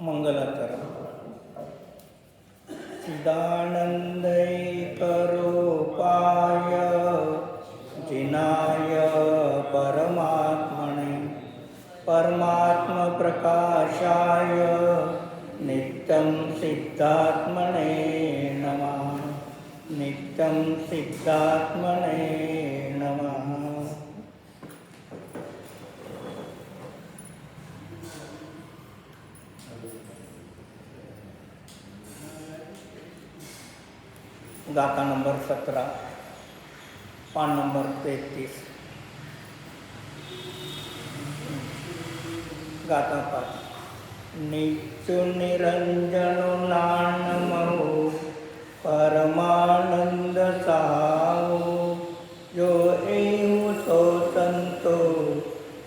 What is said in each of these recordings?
मंगलाचरण. चिदानंदैकरूपाय जिनाय परमात्मने परमात्मप्रकाशाय नित्यं सिद्धात्मने नमः. नित्यं सिद्धात्मने नमः. गाथा नंबर 17, पान नंबर 33. गाथा 5. नित्य निरंजन नानमो परमानंद साओ जो एव सो संतो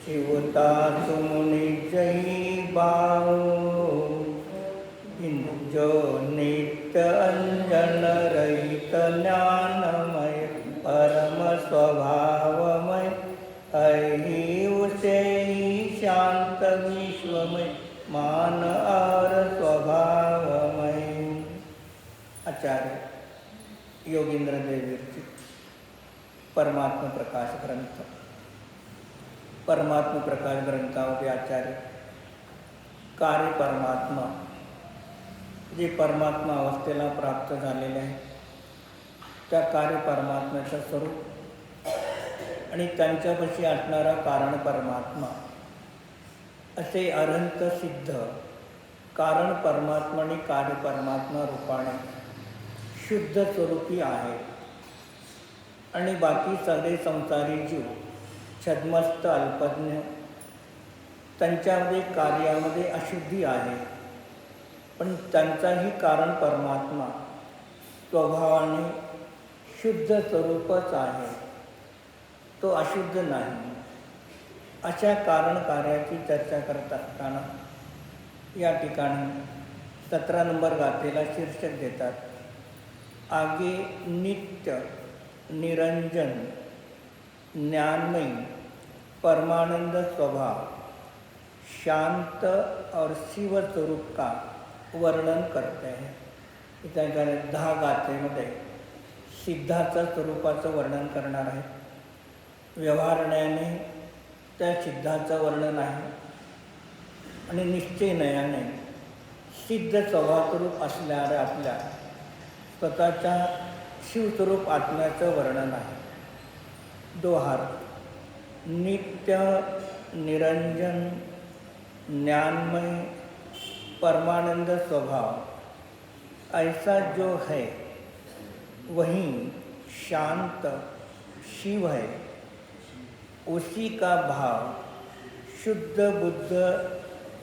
शिवता सुमुनि जही बाओ. जो नित्य अंजन रहित ज्ञानमय परम स्वभावमय अहि उसे शांत विश्वमय मान और स्वभावमय. आचार्य योगींद्र देवविरचित परमात्म प्रकाश ग्रंथ. परमात्म प्रकाश ग्रंथामध्ये आचार्य कार्य परमात्मा जे परमात्मा अवस्थेला प्राप्त झालेले आहे त्या कार्य परमात्म्याचं स्वरूप आणि त्यांच्यापाशी असणारा कारण परमात्मा असे अनंत सिद्ध कारण परमात्मा आणि कार्य परमात्मा रूपाने शुद्ध स्वरूपी आहे. आणि बाकी सगळे संसारी जीव छद्मस्त अल्पज्ञ त्यांच्यामध्ये कार्यामध्ये अशुद्धी आहे. पण त्यांचाही कारण परमात्मा स्वभावाने शुद्ध स्वरूपच आहे, तो अशुद्ध नाही. अशा कारण कार्याची चर्चा करत असताना या ठिकाणी 17 नंबर गाथेला शीर्षक देतात, आगे नित्य निरंजन ज्ञानमय परमानंद स्वभाव शांत और शिव स्वरूप का वर्णन करते हैं. त्या 10 गाथेमध्ये सिद्धाच्या स्वरूपाचं वर्णन करणार आहे. व्यवहारण्याने त्या सिद्धाचं वर्णन आहे आणि निश्चयनयाने सिद्ध स्वभावस्वरूप असणाऱ्या आपल्या स्वतःच्या शिवस्वरूप आत्म्याचं वर्णन आहे. दोहार. नित्य निरंजन ज्ञानमय परमानंद स्वभाव ऐसा जो है वही शांत शिव है. उसी का भाव शुद्ध बुद्ध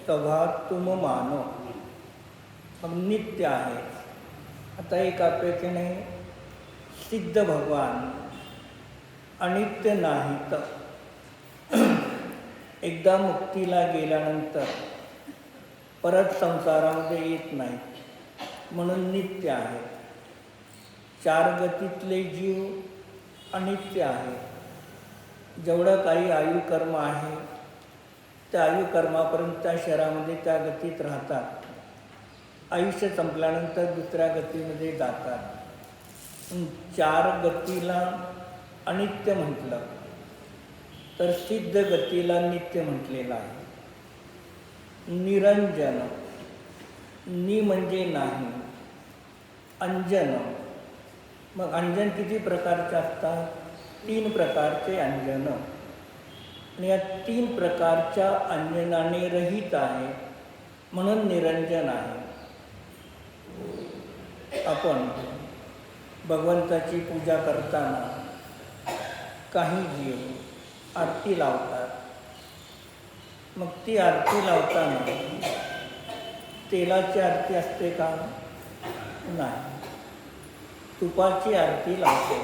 स्वभाव तुम मानो. मग नित्य आहे. आता एक अपेक्षेने सिद्ध भगवान अनित्य नाहीत. एकदा मुक्तीला गेल्यानंतर परत संसारामध्ये येत नाही म्हणून नित्य आहे. 4 गतीतले जीव अनित्य आहे. जेवढं काही आयुकर्म आहे त्या आयुकर्मापर्यंत त्या शरीरामध्ये त्या गतीत राहतात. आयुष्य संपल्यानंतर दुसऱ्या गतीमध्ये जातात. 4 गतीला अनित्य म्हटलं तर सिद्ध गतीला नित्य म्हटलेलं आहे. निरंजन, नि म्हणजे नाही, अंजन. मग अंजन किती प्रकारचे असतात? 3 प्रकारचे अंजन. आणि या 3 प्रकारच्या अंजनाने रहित आहे म्हणून निरंजन आहे. आपण भगवंताची पूजा करताना काही जीव आरती लावतात. मग ती आरती लावताना तेलाची आरती असते का? नाही. तुपाची आरती लावते.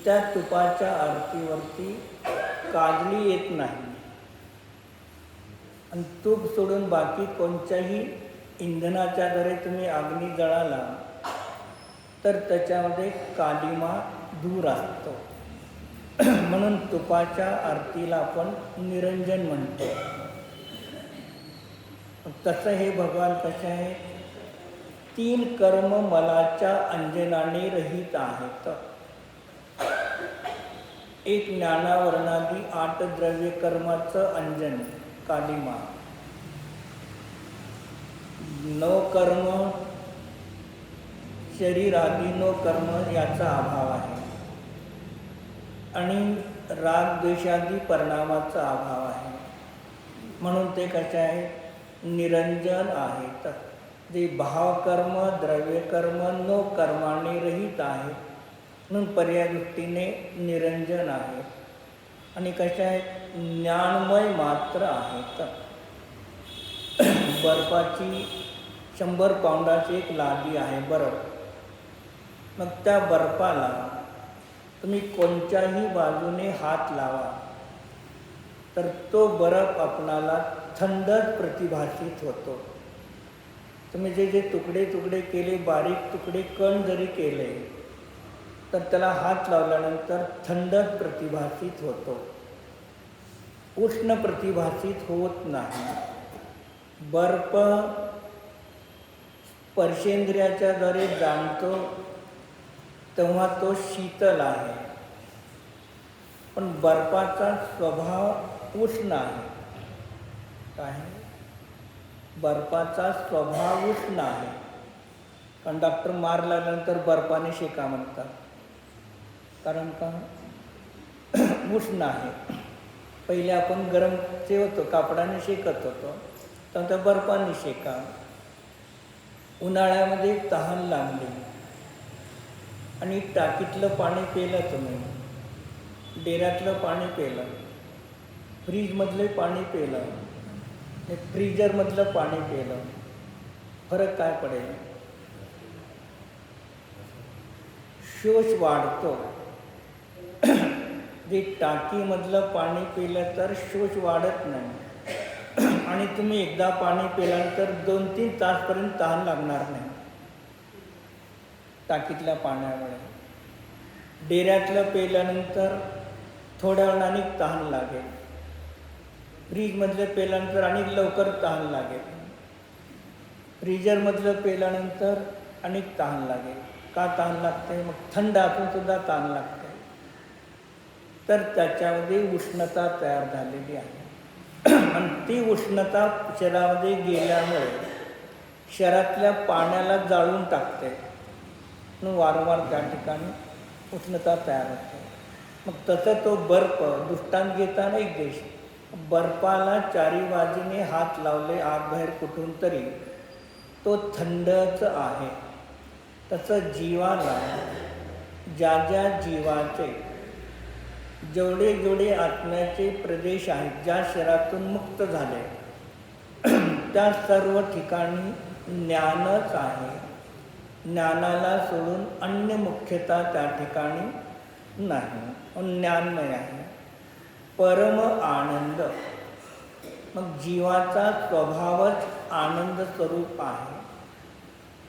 त्या तुपाच्या आरतीवरती काजळी येत नाही. आणि तूप सोडून बाकी कोणत्याही इंधनाच्या द्वारे तुम्ही अग्नी जळाला तर त्याच्यामध्ये कालिमा दूर असतो. म्हणून तुपाच्या आरतीला आपण निरंजन म्हणतो. तसं हे भगवान कसे आहे, 3 कर्म मलाच्या अंजनाने रहित आहेत. एक ज्ञानावरणादी 8 द्रव्य कर्माचं अंजन कालिमा, 9 कर्म शरीरादी 9 कर्म याचा अभाव आहे आणि राग द्वेषादी परिणामाचा अभाव आहे. म्हणून ते कसे आहेत, निरंजन आहेत. जे भावकर्म द्रव्यकर्म 9 कर्माने रहित आहेत म्हणून पर्याय दृष्टीने निरंजन आहेत आणि कसे आहेत, ज्ञानमय मात्र आहेत. बर्फाची 100 पाऊंडाची एक लादी आहे बर्फ. मग त्या बर्फाला तुम्ही कोणत्याही बाजूने हात लावा तर तो बर्फ आपणाला थंडच प्रतिभासित होतो. तुम्ही जे जे तुकडे तुकडे केले, बारीक तुकडे कण जरी केले तर त्याला हात लावल्यानंतर थंडच प्रतिभासित होतो, उष्ण प्रतिभासित होत नाही. बर्फ स्पर्शेंद्रियाच्या द्वारे जाणतो तेव्हा तो शीतल आहे, पण बर्फाचा स्वभाव उष्ण आहे. काय, बर्फाचा स्वभाव उष्ण आहे. कारण डॉक्टर मार लागल्यानंतर बर्फाने शेका म्हणतात, कारण का, उष्ण आहे. पहिले आपण गरम होतो, कापडाने शेकत होतो, तर त्या बर्फाने शेका. उन्हाळ्यामध्ये तहान लागली आणि टाकीतलं पाणी पिलं, तुम्ही डेऱ्यातलं पाणी पिलं, फ्रीजमधलं पाणी पिलं, फ्रीजरमधलं पाणी पिलं, फरक काय पडेल? शोष वाढतो. जे टाकीमधलं पाणी पिलं तर शोष वाढत नाही आणि तुम्ही एकदा पाणी पिल्यानंतर 2-3 तासपर्यंत तहान लागणार नाही टाकीतल्या पाण्यामुळे. डेऱ्यातलं पिल्यानंतर थोड्या वेळाने तहान लागेल, फ्रीजमधलं पिल्यानंतर आणि लवकर तहान लागेल, फ्रीजरमधलं पिल्यानंतर आणि तहान लागेल. का तहान लागते? मग थंड असून सुद्धा तहान लागते, तर त्याच्यामध्ये उष्णता तयार झालेली आहे आणि ती उष्णता शरीरामध्ये गेल्यामुळे शरीरातल्या पाण्याला जाळून टाकते, म्हणून वारंवार त्या ठिकाणी उष्णता तयार होते. मग तसं तो बर्फ दृष्टांत घेताना एक देश, बर्फाला 4 बाजूने हात लावले आत बाहेर कुठून तरी तो थंडच आहे. तसं जीवाला ज्या ज्या जीवाचे जेवढे जेवढे आत्म्याचे प्रदेश आहेत, ज्या शरीरातून मुक्त झाले त्या सर्व ठिकाणी ज्ञानच आहे. ज्ञानाला सोडून अन्य मुख्यता त्या ठिकाणी नाही, ज्ञानमय आहे. परम आनंद, मग जीवाचा स्वभावच आनंद स्वरूप आहे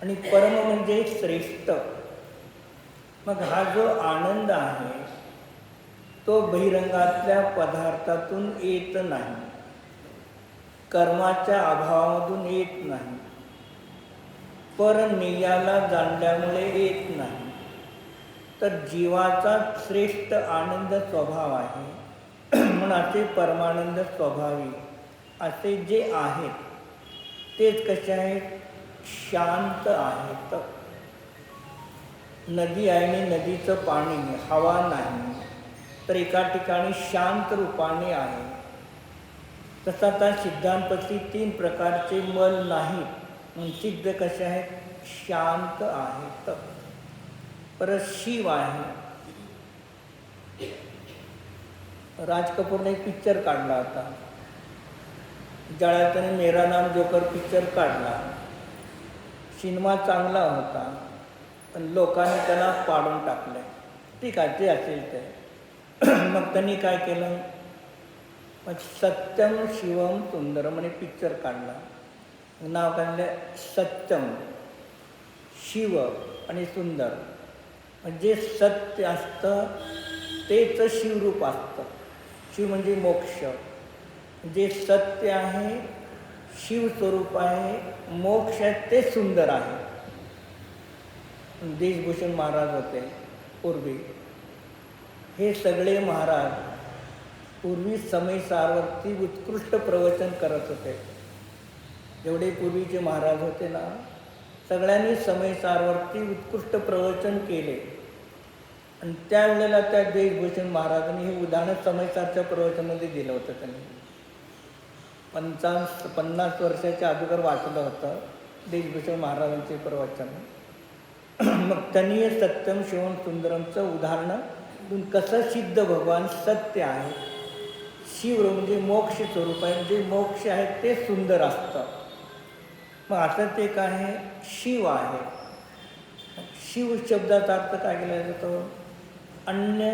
आणि परम म्हणजे श्रेष्ठ. मग हा जो आनंद आहे तो बहिरंगातल्या पदार्थातून येत नाही, कर्माच्या अभावामधून येत नाही, परनियाला जाणल्यामुळे येत नाही. तर जीवाचा श्रेष्ठ आनंद स्वभाव आहे. म्हणून असे परमानंद स्वभावी असे जे आहेत तेच कसे आहेत, शांत आहेत. नदी आहे आणि नदीचं पाणी हवा नाही, तर एका ठिकाणी शांत रूपाने आहे. तसा त्या सिद्धांतपैकी 3 प्रकारचे मल नाहीत, म्हणून सिद्ध कसे आहेत, शांत आहेत. परत शिव आहे. राज कपूरने एक पिक्चर काढला होता, ज्याला त्याने मेरा नाम जोकर पिक्चर काढला. सिनेमा चांगला होता पण लोकांनी त्याला पाडून टाकलं. ठीक आहे, ते असेल ते. मग त्यांनी काय केलं, मग सत्यम शिवम सुंदरम म्हणे पिक्चर काढला. नाव काढलं सत्यम, शिव आणि सुंदर. म्हणजे सत्य असतं तेच शिवरूप असतं. शिव म्हणजे मोक्ष, जे सत्य आहे शिवस्वरूप आहे, मोक्ष आहे ते सुंदर आहे. देशभूषण महाराज होते पूर्वी. हे सगळे महाराज पूर्वी समयसारवरती उत्कृष्ट प्रवचन करत होते. जेवढे पूर्वीचे महाराज होते ना, सगळ्यांनी समयसारवरती उत्कृष्ट प्रवचन केले. आणि त्यावेळेला त्या देशभूषण महाराजांनी हे उदाहरण समयसारच्या प्रवचनामध्ये दिलं होतं. त्यांनी 50 वर्षाच्या अगोदर वाचलं होतं देशभूषण महाराजांचे प्रवचन. मग त्यांनी हे सत्यम शिवम सुंदरमचं उदाहरण कसं सिद्ध भगवान सत्य आहे, शिव म्हणजे मोक्ष स्वरूप आहे, म्हणजे मोक्ष आहे ते सुंदर असतं. मग आता ते काय आहे, शिव आहे. शिव शब्दाचा अर्थ काय केला जातो, अन्य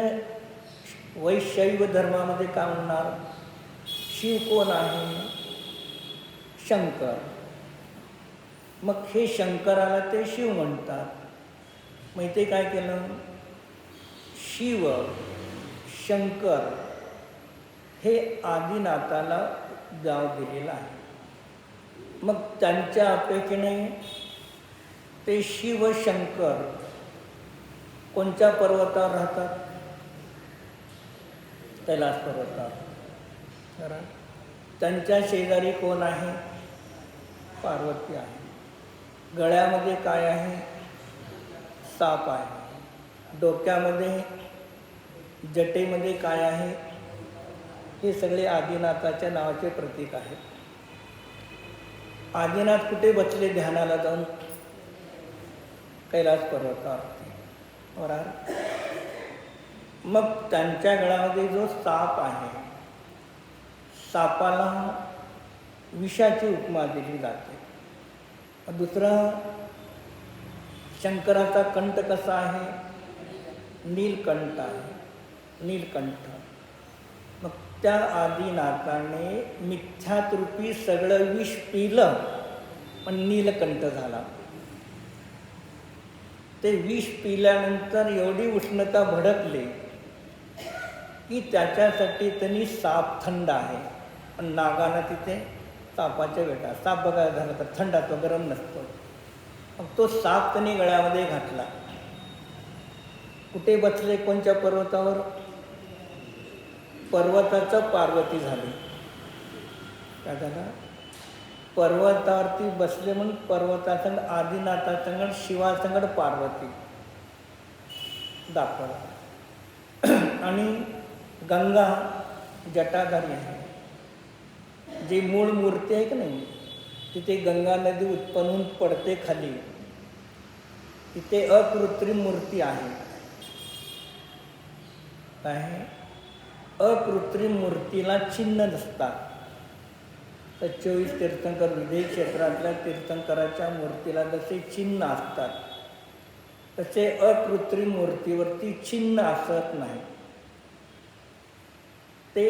वैशैव धर्मामध्ये काय म्हणणार, शिव कोण आहे, शंकर. मग हे शंकराला ते शिव म्हणतात. मग ते काय केलं, शिव शंकर हे आदिनाथाला गाव दिलेलं आहे. मग त्यांच्या अपेक्षेने ते शिव शंकर कोणत्या पर्वतावर राहतात, कैलास पर्वतावर. त्यांच्या शेजारी कोण आहे, पार्वती आहे. गळ्यामध्ये काय आहे, साप आहे. डोक्यामध्ये जटेमध्ये काय आहे, हे सगळे आदिनाथाच्या नावाचे प्रतीक आहेत. आदिनाथ कुठे बसले ध्यानाला जाऊन, कैलास पर्वतावरती. बरोबर. मग त्यांच्या गळ्यामध्ये जो साप आहे, सापाला विषाची उपमा दिली जाते. दुसरं, शंकराचा कंठ कसा आहे, नीलकंठ आहे, नीलकंठ. मग त्या आदिनाथाने मिथ्यात रूपी सगळं विष पिलं पण नीलकंठ झाला. ते विष पिल्यानंतर एवढी उष्णता भडकली की त्याच्यासाठी त्यांनी साप थंड आहे, पण नागानं तिथे सापाच्या वेटा, साप बघायला झाला तर थंड असतो, गरम नसतो. मग तो साप त्यांनी गळ्यामध्ये घातला. कुठे बसले, कोणत्या पर्वतावर, पर्वताचं पार्वती झाली. काय झालं, पर्वतावरती बसले म्हणून पर्वतासंग आदिनाथासंगड शिवासंगड पार्वती दाखवला. आणि गंगा जटाधारी आहे. जी मूळ मूर्ती आहे की नाही, तिथे गंगा नदी उत्पन्न होऊन पडते खाली, तिथे अकृत्रिम मूर्ती आहे. काय आहे, अकृत्रिम मूर्तीला चिन्ह नसतात. तर 24 तीर्थंकर विदेह क्षेत्रातल्या तीर्थंकराच्या मूर्तीला जसे चिन्ह असतात, तसे अकृत्रिम मूर्तीवरती चिन्ह असत नाही. ते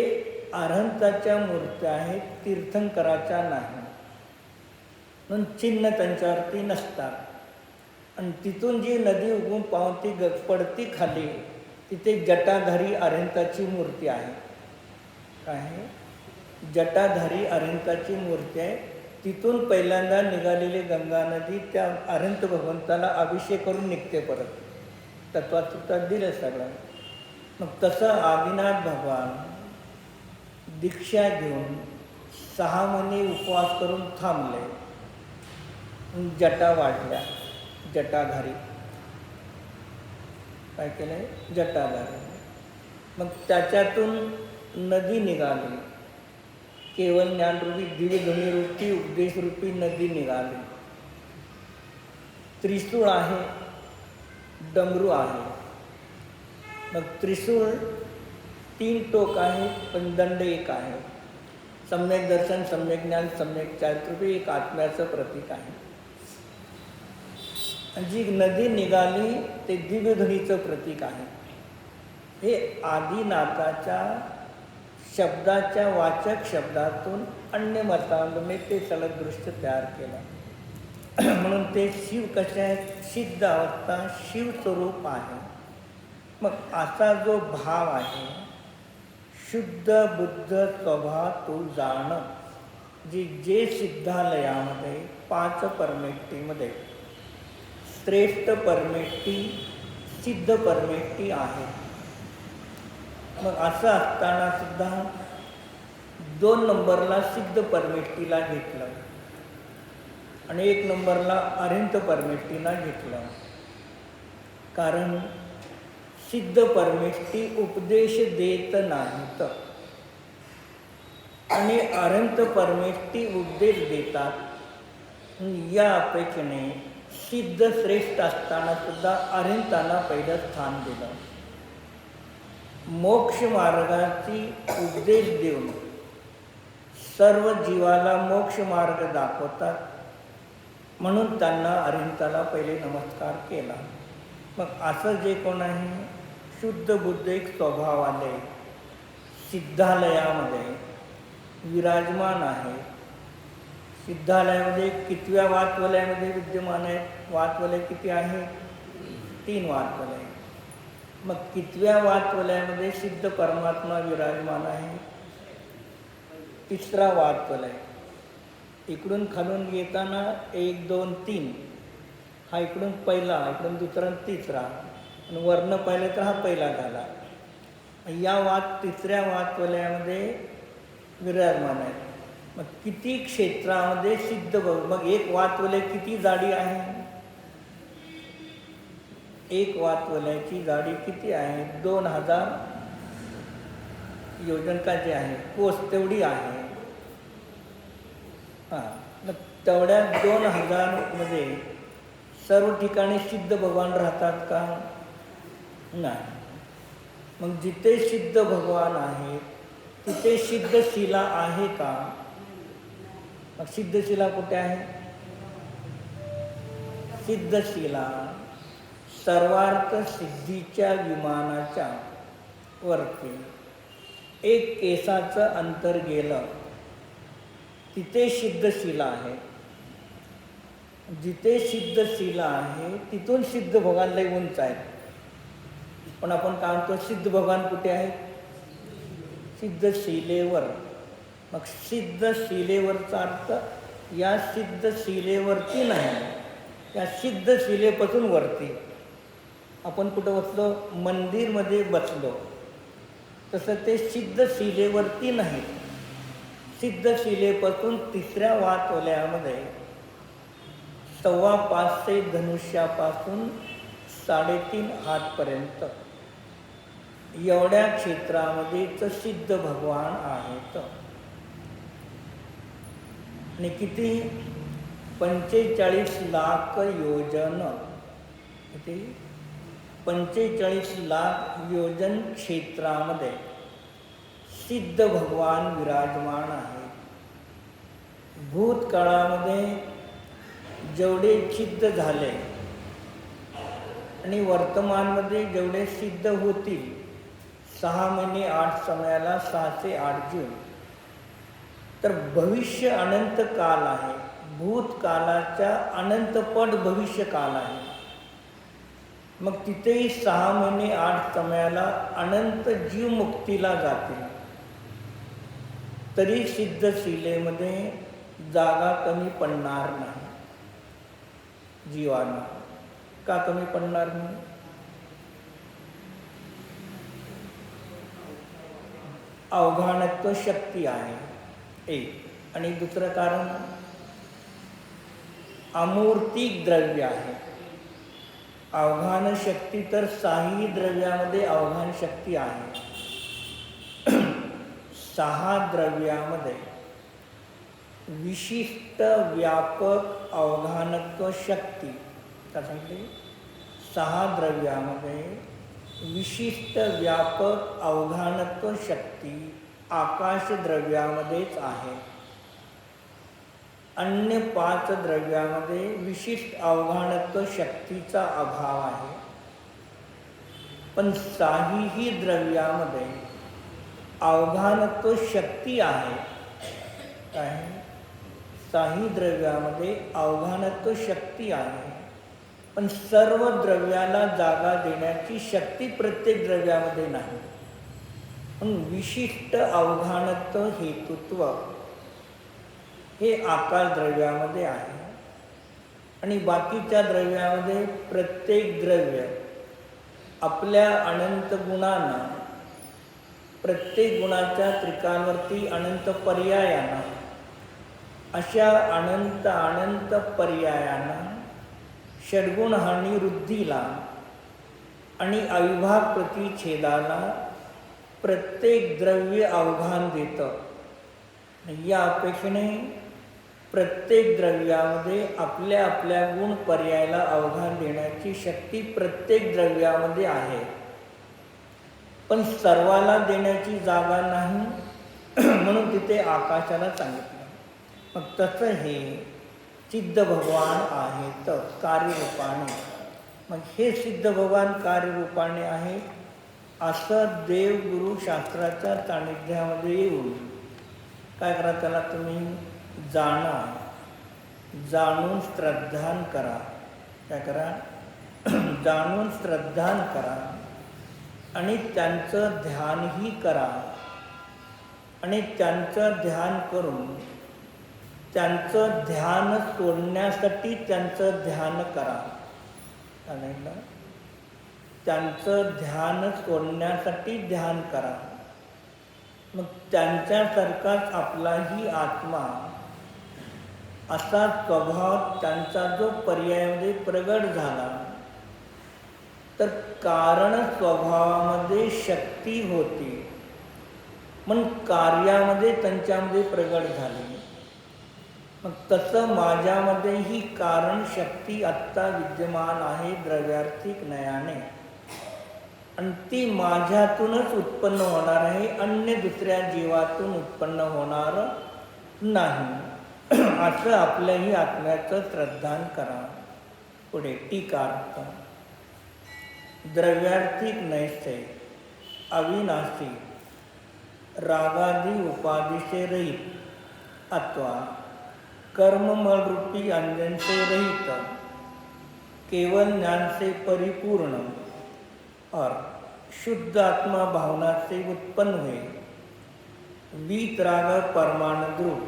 अरहंताच्या मूर्त्या आहेत, तीर्थंकराच्या नाही, म्हणून चिन्ह त्यांच्यावरती नसतात. आणि तिथून जी नदी उगवून पावती पडती खाली, तिथे जटाधारी अरहंताची मूर्ती आहे. काय आहे, जटाधारी अरहंताची मूर्ती आहे. तिथून पहिल्यांदा निघालेली गंगा नदी त्या अरहंत भगवंताला अभिषेक करून निघते परत. तत्वात दिलं सगळं. मग तसं आदिनाथ भगवान दीक्षा घेऊन 6 महिने उपवास करून थांबले. जटा वाढल्या, जटाधारी. काय केलंय, जटाधारी. मग त्याच्यातून नदी निघाली, केवळ ज्ञानरूपी दिव्यध्वनीरूपी उपदेशरूपी नदी निघाली. त्रिशूळ आहे, डमरू आहे. मग त्रिशूळ 3 टोक आहे, पण दंड एक आहे. सम्यक दर्शन, सम्यक ज्ञान, सम्यक चारित्र्य एक आत्म्याचं प्रतीक आहे. आणि जी नदी निघाली ते दिव्यध्वनीचं प्रतीक आहे. हे आदिनाथाच्या शब्दाच्या वाचक शब्दातून अन्य मतांनी ते सलग दृश्य तयार केलं. म्हणून ते शिव कसे आहेत, सिद्ध अवस्था शिवस्वरूप आहे. मग असा जो भाव आहे, शुद्ध बुद्ध स्वभाव तो जाणं, जे सिद्धालयामध्ये 5 परमेष्टीमध्ये श्रेष्ठ परमेष्टी सिद्ध परमेष्टी आहे. मग असं असताना सुद्धा 2 नंबरला सिद्ध परमेष्टीला घेतलं आणि 1 नंबरला अरिहंत परमेष्टीला घेतलं. कारण सिद्ध परमेष्टी उपदेश देत नाहीत आणि अरिहंत परमेष्टी उपदेश देतात. या अपेक्षेने सिद्ध श्रेष्ठ असताना सुद्धा अरिहंतांना पहिलं स्थान दिलं. मोक्ष मार्गाची उपदेश देऊन सर्व जीवाला मोक्ष मार्ग दाखवतात, म्हणून त्यांना अरिहंताला पहिले नमस्कार केला. मग असं जे कोण आहे शुद्ध बुद्धिक स्वभावाने सिद्धालयामध्ये विराजमान आहे. सिद्धालयामध्ये कितव्या वातवलयामध्ये विद्यमान आहेत? वातवलय किती आहे? 3 वातवलय. मग कितव्या वातवलयामध्ये सिद्ध परमात्मा विराजमान आहे? 3रा वातवलय. इकडून खालून येताना 1 2 3 हा इकडून पहिला, इकडून दुसरा, तिसरा आणि वर्ण पाहिलं तर हा पहिला झाला. या 3ऱ्या वातवलयामध्ये विराजमान आहे. मग किती क्षेत्रामध्ये सिद्ध मग 1 वातवलय किती जाडी आहे? 1 वातवलयाची जाडी किती आहे? 2000 योजन का जे आहे कोस तेवढी आहे. हां, मग तेवढ्या 2000 मध्ये सर्व ठिकाणी सिद्ध भगवान राहतात का? नाही. मग जिथे सिद्ध भगवान आहे तिथे सिद्ध शिला आहे का? मग सिद्ध शिला कुठे आहे? सिद्ध शिला सर्वार्थ सिद्धीच्या विमानाच्या वरती 1 केसाचं अंतर गेलं तिथे सिद्ध शिला आहे. जिथे सिद्ध शिला आहे तिथून सिद्ध भगवान लय उंच आहेत. पण आपण काय म्हणतो सिद्ध भगवान कुठे आहेत? सिद्ध शिलेवर. मग सिद्ध शिलेवरचा अर्थ या सिद्ध शिलेवरती नाही, या सिद्ध शिलेपासून वरती. आपण कुठं बसलो? मंदिरमध्ये बसलो, तसं ते सिद्ध शिलेवरती नाही. सिद्ध शिलेपासून 3ऱ्या वातवलयामध्ये 5.25 धनुष्यापासून 3.5 हातपर्यंत एवढ्या क्षेत्रामध्येच सिद्ध भगवान आहेत. आणि किती? 45 लाख योजन. किती? 45 लाख योजन क्षेत्रामध्ये सिद्ध भगवान विराजमान आहे. भूतकाळामध्ये जेवढे सिद्ध झाले आणि वर्तमानमध्ये जेवढे सिद्ध होतील 6 महिने 8 समयाला 608 जून, तर भविष्य अनंत काल आहे. भूतकालाच्या अनंतपट भविष्य काल आहे. मग तिथेही 6 महिने 8 समयाला अनंत जीव मुक्तीला जातील. तरी सिद्ध शिलेमध्ये जागा कमी पडणार नाही जीवांना. का कमी पडणार नाही? अवघानत्व शक्ती आहे एक, आणि दुसरं कारण अमूर्तिक द्रव्य आहे. अवघान शक्ती तर 6ही द्रव्यामध्ये अवघान शक्ती आहे. 6 द्रव्यामध्ये विशिष्ट व्यापक अवघानत्व शक्ती काय सांगितले? 6 द्रव्यामध्ये विशिष्ट व्यापक अवघानत्व शक्ती आकाश द्रव्यामध्येच आहे. अन्य 5 द्रव्यामध्ये विशिष्ट अवघानत्व शक्तीचा अभाव आहे. पण 6ही द्रव्यामध्ये अवघानत्व शक्ती आहे. काय? 6ही द्रव्यामध्ये अवघानत्व शक्ती आहे. पण सर्व द्रव्याला जागा देण्याची शक्ती प्रत्येक द्रव्यामध्ये नाही. पण विशिष्ट अवघानत्व हेतुत्व हे आकाश द्रव्यामध्ये आहे. आणि बाकीच्या द्रव्यामध्ये प्रत्येक द्रव्य आपल्या अनंत गुणांना, प्रत्येक गुणाच्या त्रिकांवरती अनंत पर्यायानं, अशा अनंत अनंत पर्यायानं षड्गुण हानी वृद्धीला आणि अविभाग प्रतिच्छेदाला प्रत्येक द्रव्य आव्हान देतं. या अपेक्षेने प्रत्येक द्रव्यामध्ये आपल्या आपल्या गुण पर्यायाला आव्हान देण्याची शक्ती प्रत्येक द्रव्यामध्ये आहे, पण सर्वाला देण्याची जागा नाही म्हणून तिथे आकाशाला सांगितलं. मग तसं हे सिद्ध भगवान आहेत कार्यरूपाने. मग हे सिद्ध भगवान कार्यरूपाने आहे असं देवगुरु शास्त्राच्या सान्निध्यामध्ये येऊन काय करा, त्याला तुम्ही जाणा, जाणून श्रद्धान करा. काय करा, जाणून श्रद्धान करा आणि त्यांचं ध्यानही करा. आणि त्यांचं ध्यान करून त्यांचं ध्यान सोडण्यासाठी त्यांचं ध्यान करा. त्यांचं ध्यान सोडण्यासाठी ध्यान करा. मग त्यांच्यासारखाच आपलाही आत्मा असा स्वभाव त्यांचा जो पर्यायामध्ये प्रगट झाला, तर कारण स्वभावामध्ये शक्ती होती म्हणून कार्यामध्ये त्यांच्यामध्ये प्रगट झाली. मग तसं माझ्यामध्येही कारण शक्ती आत्ता विद्यमान आहे द्रव्यार्थिक नयाने, आणि ती माझ्यातूनच उत्पन्न होणार आहे, अन्य दुसऱ्या जीवातून उत्पन्न होणार नाही असं आपल्याही आत्म्याचं श्रद्धान करा. पुढे टीकार्थ. द्रव्यार्थिक नैसे अविनाशी रागादी उपाधि रहित अथवा कर्ममल रूपी अंजन से रहित केवल ज्ञान से परिपूर्ण और शुद्ध आत्मा भावना से उत्पन्न हुए वीतराग परमाणुद्रुप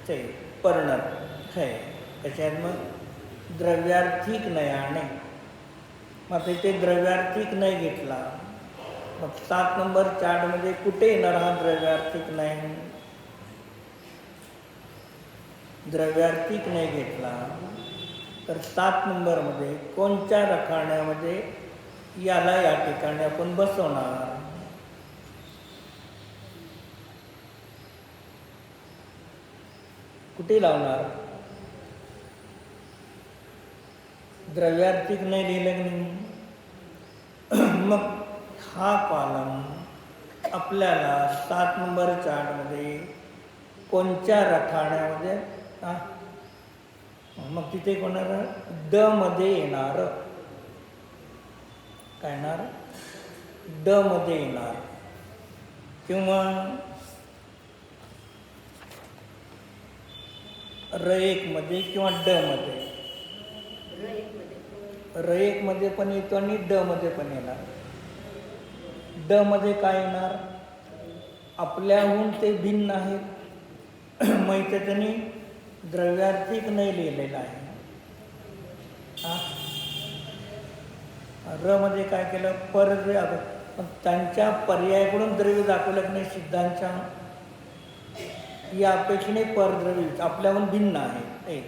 से परिणत है. त्याच्यात मग द्रव्यार्थिक नयाने, मग ते द्रव्यार्थिक नय घेतला. मग 7 नंबर चार्टमध्ये कुठे येणार हा द्रव्यार्थिक नय? द्रव्यार्थिक नय घेतला तर 7 नंबरमध्ये कोणत्या रखाण्यामध्ये याला या ठिकाणी आपण बसवणार? कुठे लावणार? द्रव्यार्थिक नाही लिहिलं नाही. मग हा कॉलम आपल्याला 7 नंबर चार्टमध्ये कोणत्या रखाण्यामध्ये, मग तिथे कोणार ड मध्ये येणार. काय येणार? ड मध्ये येणार किंवा र1 मध्ये किंवा ड मध्ये. र1 मध्ये पण येतो आणि ड मध्ये पण येणार. ड मध्ये काय येणार? आपल्याहून ते भिन्न आहेत माहिती त्यांनी द्रव्यार्थिक नाही लिहिलेलं आहे. र मध्ये काय केलं? परद्रव्य. पण त्यांच्या पर्यायाकडून द्रव्य दाखवलं नाही सिद्धांच्या. या अपेक्षेने परद्रव्य आपल्याहून भिन्न आहे.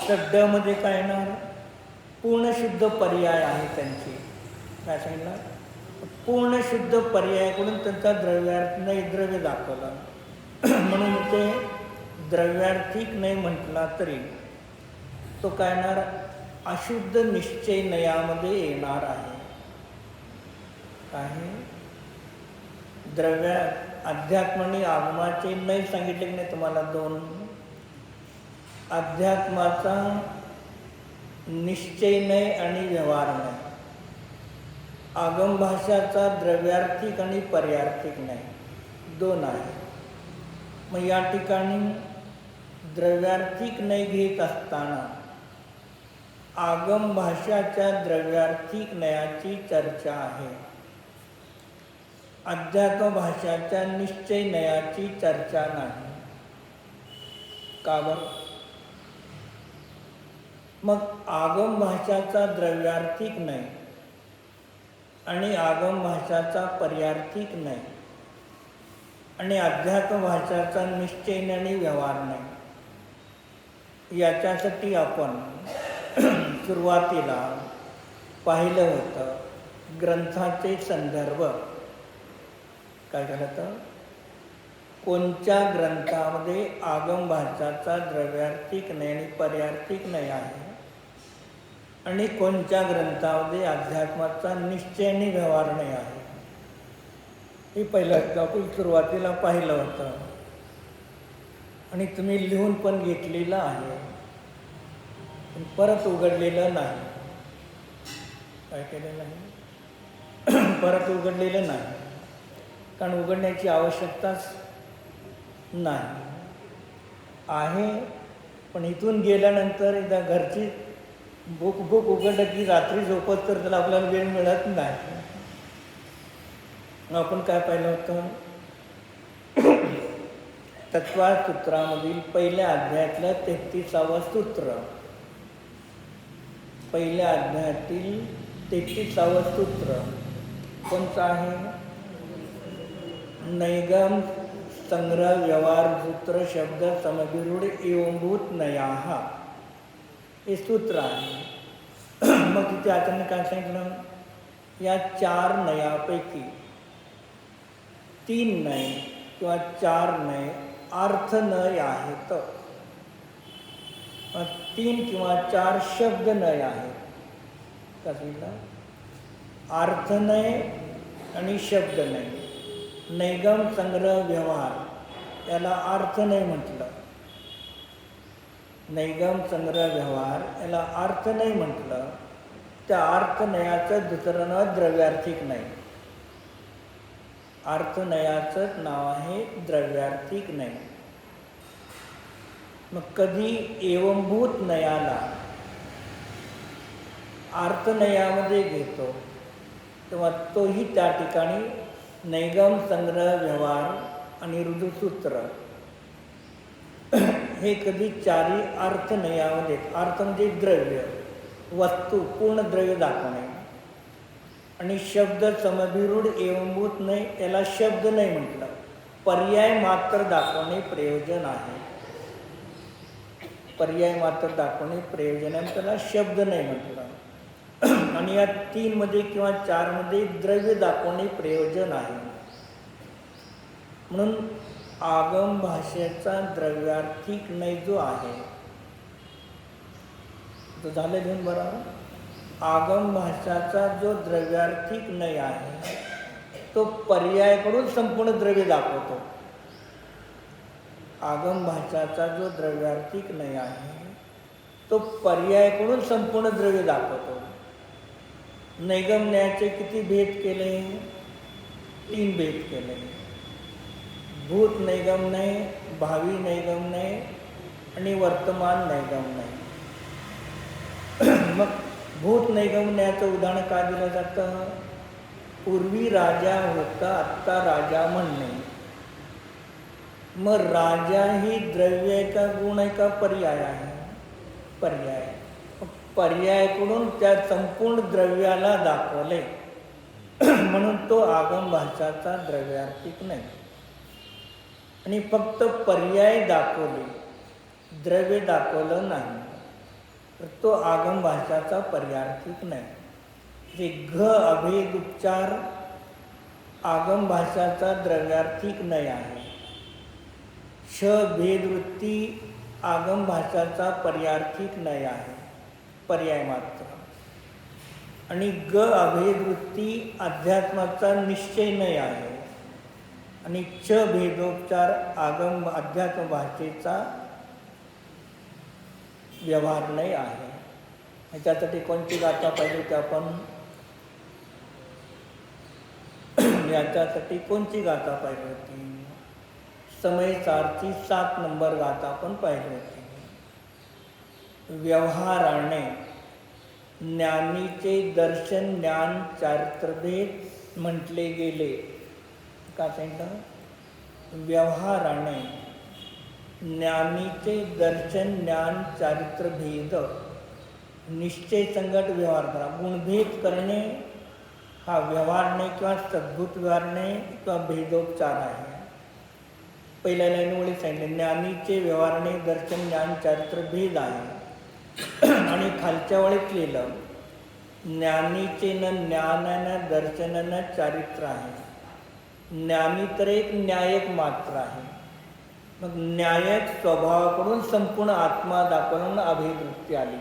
तर ड मध्ये काय येणार? पूर्ण शुद्ध पर्याय आहे त्यांची. काय सांगितलं? पूर्ण शुद्ध पर्यायाकडून त्यांचा द्रव्यार्थ नाही द्रव्य दाखवलं म्हणून ते द्रव्यार्थिक नाही म्हटला तरी तो काय येणार? अशुद्ध निश्चय नयामध्ये येणार आहे. काय? द्रव्या अध्यात्माने आगमाचे नाही सांगितले की नाही तुम्हाला? 2 अध्यात्माचा निश्चय नाही आणि व्यवहार नाही. आगम भाषाचा द्रव्यार्थिक आणि पर्यार्थिक नाही, 2 आहे. मग या ठिकाणी द्रव्यार्थिक नाही घेत असताना आगम भाषाच्या द्रव्यार्थिक नयाची चर्चा आहे. अध्यात्म भाषाच्या निश्चय नयाची चर्चा नाही. का बरं? मग आगम भाषाचा द्रव्यार्थिक नाही आणि आगम भाषाचा पर्यार्थिक नाही आणि अध्यात्म भाषाचा निश्चय आणि व्यवहार नाही. याच्यासाठी आपण सुरुवातीला पाहिलं होतं ग्रंथाचे संदर्भ. काय झालं तर कोणत्या ग्रंथामध्ये आगम भाषाचा द्रव्यार्थिक नाही आणि पर्यार्थिक नाही आहे आणि कोणत्या ग्रंथामध्ये अध्यात्माचा निश्चय आणि व्यवहार नाही आहे. हे पहिलं आपण सुरुवातीला पाहिलं होतं आणि तुम्ही लिहून पण घेतलेलं आहे, पण परत उघडलेलं नाही. काय केलेलं नाही? परत उघडलेलं नाही, कारण उघडण्याची आवश्यकताच नाही आहे. पण इथून गेल्यानंतर एकदा घरची बुक उघडलं की रात्री झोपत तर त्याला आपल्याला वेळ मिळत नाही. आपण काय पाहिलं होतं? तत्त्वसूत्रामधील पहिल्या अध्यायातलं 33वा सूत्र. पहिल्या अध्यायातील 33वा सूत्र कोणतं आहे? नैगम संग्रह व्यवहार सूत्र शब्द समभिरूढ एवंभूत नयाः हे सूत्र आहे. मग तिथे आचार्याने काय सांगितलं? या 4 नयापैकी 3 नय किंवा 4 नय अर्थ नय आहेत. 3 किंवा 4 शब्द नय आहेत. कसं? अर्थ नय आणि शब्द नय. नैगम संग्रह व्यवहार याला अर्थ नाही म्हटलं. नैगम संग्रह व्यवहार याला अर्थ नाही म्हटलं. त्या अर्थनयाचं दुसरं नाव द्रव्यार्थिक नाही. अर्थनयाचंच नाव आहे द्रव्यार्थिक नाही. मग कधी एवंभूत नयाला अर्थनयामध्ये घेतो तेव्हा तोही त्या ठिकाणी नैगम संग्रह व्यवहार आणि रुजुसूत्र हे कधी 4ही अर्थनयामध्ये. अर्थ म्हणजे द्रव्य, वस्तू, पूर्ण द्रव्य दाखवणे. आणि शब्द समभिरूढ एवंभूत नाही याला शब्द नाही म्हटलं. पर्याय मात्र दाखवणे प्रयोजन आहे. पर्याय मात्र दाखवणे प्रयोजन आहे, त्याला शब्द नाही म्हटलं. आणि या 3 मध्ये किंवा 4 मध्ये द्रव्य दाखवणे प्रयोजन आहे. म्हणून आगम भाषेचा द्रव्यार्थिक नाही जो आहे तो झालं घेऊन बरोबर. आगम भाषाचा जो द्रव्यार्थिक नाही आहे तो पर्यायाकडून संपूर्ण द्रव्य दाखवतो. आगम भाषाचा जो द्रव्यार्थिक नाही आहे तो पर्यायाकडून संपूर्ण द्रव्य दाखवतो. नैगम न्यायाचे किती भेद केले? 3 भेद केले. भूत नैगम नाही, भावी नैगम नाही आणि वर्तमान नैगम नाही. मग भूत नैगम न्यायाचं उदाहरण काय दिलं जातं? पूर्वी राजा होता, आत्ता राजा म्हणणे. मग राजा ही द्रव्य आहे का गुण आहे का पर्याय आहे? पर्याय. पर्यायाकडून त्या संपूर्ण द्रव्याला दाखवले म्हणून तो आगम भाषाचा द्रव्यार्थिक नाही. आणि फक्त पर्याय दाखवले, द्रव्य दाखवलं नाही तर तो आगम भाषाचा पर्यार्थिक नाही. जे घ अभेद उपचार आगम भाषाचा द्रव्यार्थिक नाही आहे. श भेदवृत्ती आगम भाषाचा पर्यार्थिक नाही आहे, पर्याय मात्र. आणि ग अभेदवृत्ती अध्यात्माचा निश्चय नाही आहे. आणि च भेदोपचार आगम अध्यात्म भाषेचा व्यवहार नाही आहे. ह्याच्यासाठी कोणती गाथा पाहिजे होती आपण? याच्यासाठी कोणती गाथा पाहिजे होती? समयसारची 7 नंबर गाथा आपण पाहिली होती. व्यवहाराने ज्ञानीचे दर्शन ज्ञान चारित्रभेद म्हटले गेले. का सांगितलं? व्यवहाराने ज्ञानीचे दर्शन ज्ञान चारित्र भेद, निश्चय संगत व्यवहार करा. गुणभेद करणे हा व्यवहार नाही किंवा सद्भूत व्यवहार नाही किंवा भेदोपचार आहे. पहिल्या लाईनमुळे सांगितले ज्ञानीचे व्यवहारणे दर्शन ज्ञान चारित्र भेद आहे. आणि खालच्या वळीत लिहिलं ज्ञानीचे न ज्ञान न दर्शन न चारित्र आहे. ज्ञानी तर एक न्यायक मात्र आहे. मग न्यायक स्वभावाकडून संपूर्ण आत्मा दाखवून अभेदवृत्ती आली.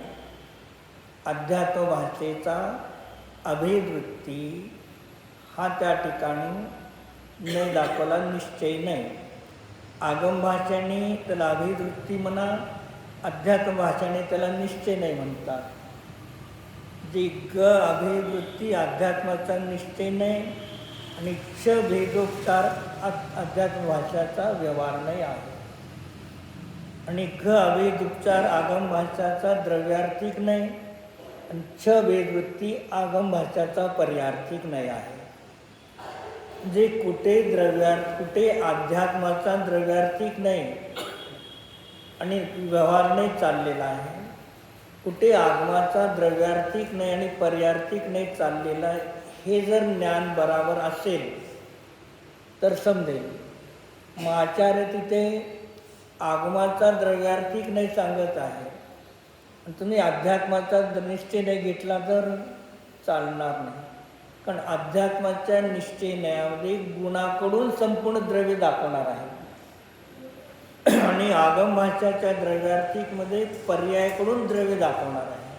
अध्यात्म भाषेचा अभेदवृत्ती हा त्या ठिकाणी न दाखवला निश्चय नाही. आगम भाषेने त्याला अभेदवृत्ती म्हणा, अध्यात्म भाषेने त्याला निश्चय नाही म्हणतात. जी अभेदवृत्ती अध्यात्माचा निश्चय नाही आणि क्ष भेदोपचार अध्यात्म भाषाचा व्यवहार नाही आहे. आणि अभेदोपचार आगम भाषाचा द्रव्यार्थिक नाही आणि क्ष भेदवृत्ती आगम भाषाचा पर्यार्थिक नाही आहे. जे कुठे अध्यात्माचा द्रव्यार्थिक नाही आणि व्यवहार नाही चाललेला आहे, कुठे आगमाचा द्रव्यार्थिक नाही आणि पर्यार्थिक नाही चाललेला आहे, हे जर ज्ञान बराबर असेल तर समजेल. मग आचार्य तिथे आगमाचा द्रव्यार्थिक नाही सांगत आहे आणि तुम्ही अध्यात्माचा निश्चय नाही घेतला तर चालणार नाही. कारण अध्यात्माच्या निश्चय न्यायामध्ये गुणाकडून संपूर्ण द्रव्य दाखवणार आहे आणि आगम भाषाच्या द्रव्यार्थिकमध्ये पर्यायाकडून द्रव्य दाखवणार आहे.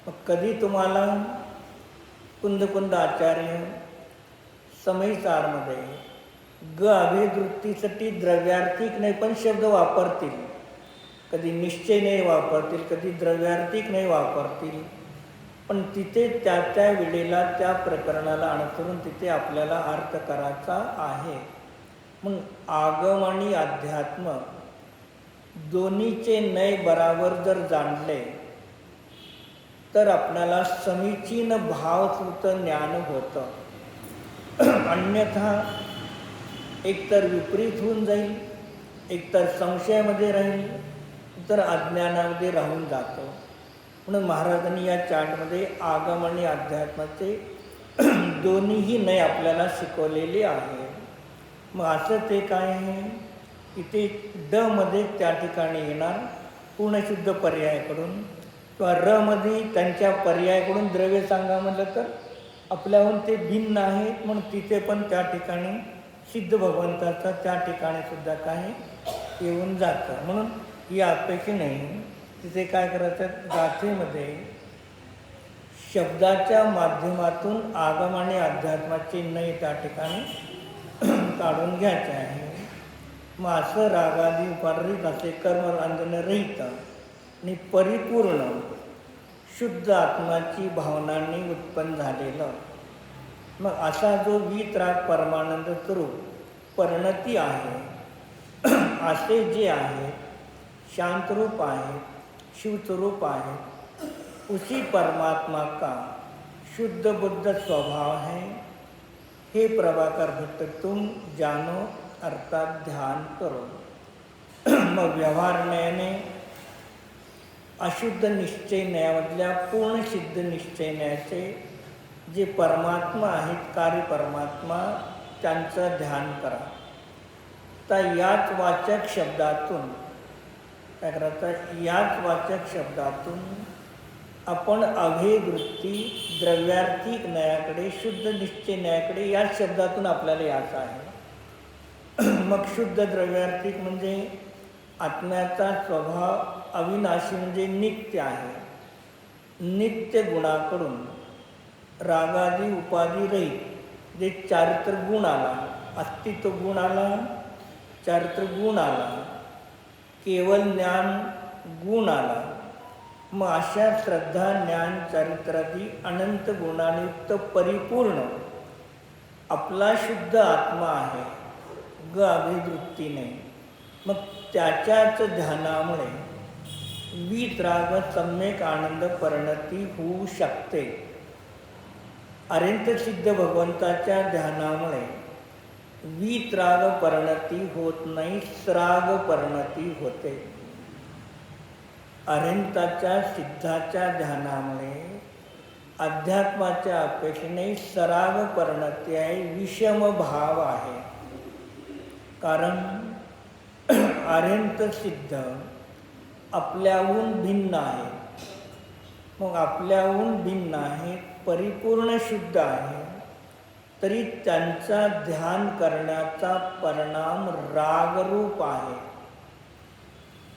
मग कधी तुम्हाला कुंद आचार्य समयसारमध्ये अभेदवृत्तीसाठी द्रव्यार्थिक नाही पण शब्द वापरतील, कधी निश्चय नाही वापरतील, कधी द्रव्यार्थिक नाही वापरतील, पण तिथे त्या त्या वेळेला त्या प्रकरणाला अनुसरून तिथे आपल्याला अर्थ करायचा आहे. मग आगम आणि अध्यात्म दोन्हीचे नय बराबर जर जाणले तर आपल्याला समीचीन भावस्फूर्त ज्ञान होतं. अन्यथा एकतर विपरीत होऊन जाईल, एकतर संशयामध्ये राहील, तर अज्ञानामध्ये राहून जातो. म्हणून महाराजांनी या चार्टमध्ये आगम आणि अध्यात्माचे दोन्हीही नय आपल्याला शिकवलेले आहे. मग असं ते काय आहे, इथे ड मध्ये त्या ठिकाणी येणार पूर्णशुद्ध पर्यायाकडून किंवा र मध्ये त्यांच्या पर्यायाकडून द्रव्य सांगा म्हटलं तर आपल्याहून ते भिन्न आहेत, म्हणून तिथे पण त्या ठिकाणी सिद्ध भगवंताचा त्या ठिकाणी सुद्धा काय येऊन जातं. म्हणून ही अपेक्षा नाही. तिथे काय करायचं, गाथेमध्ये शब्दाच्या माध्यमातून आगम आणि अध्यात्माचे नय त्या ठिकाणी काढून घ्यायचे आहे. मग असं रागादी उपार्जित असे कर्मरंजन रहित आणि परिपूर्ण शुद्ध आत्माची भावनांनी उत्पन्न झालेलं मग असा जो वीतराग परमानंद स्वरूप परिणती आहे, असे जे आहे शांतरूप आहे, शिवस्वरूप आहे, उसी परमात्मा का शुद्ध बुद्ध स्वभाव है. हे प्रभाकर भट्ट तुम जानो अर्थात ध्यान करो. मग व्यवहार न्यायाने अशुद्ध निश्चय न्यायामधल्या पूर्ण सिद्ध निश्चय न्यायाचे जे परमात्मा आहेत, कार्य परमात्मा, त्यांचं ध्यान करा. तर याच वाचक शब्दातून काय करायचं, याच वाचक शब्दातून आपण अभेदवृत्ती द्रव्यार्थिक न्यायाकडे, शुद्ध निश्चय न्यायाकडे याच शब्दातून आपल्याला यायचं आहे. मग शुद्ध द्रव्यार्थिक म्हणजे आत्म्याचा स्वभाव अविनाशी म्हणजे नित्य आहे. नित्य गुणाकडून रागादी उपाधी रहित जे चारित्र गुण आला, अस्तित्व गुण आला, चारित्र गुण आला, केवळ ज्ञान गुण आला. मग अशा श्रद्धा ज्ञान चारित्रादी अनंत गुणांयुक्त परिपूर्ण आपला शुद्ध आत्मा आहे अभेदवृत्तीने. मग त्याच्याच ध्यानामुळे वीतराग सम्यक आनंद परिणती होऊ शकते. अत्यंत सिद्ध भगवंताच्या ध्यानामुळे वित्राग परिणती होत नाही, स्राग परिणती होते. अरिहंताच्या सिद्धाच्या ध्यानामुळे अध्यात्माच्या अपेक्षेने सराग परिणती आहे, विषम भाव आहे. कारण अरिहंत सिद्ध आपल्याहून भिन्न आहे. मग आपल्याहून भिन्न आहे, परिपूर्ण शुद्ध आहे, तरी त्यांचा ध्यान करण्याचा परिणाम रागरूप आहे.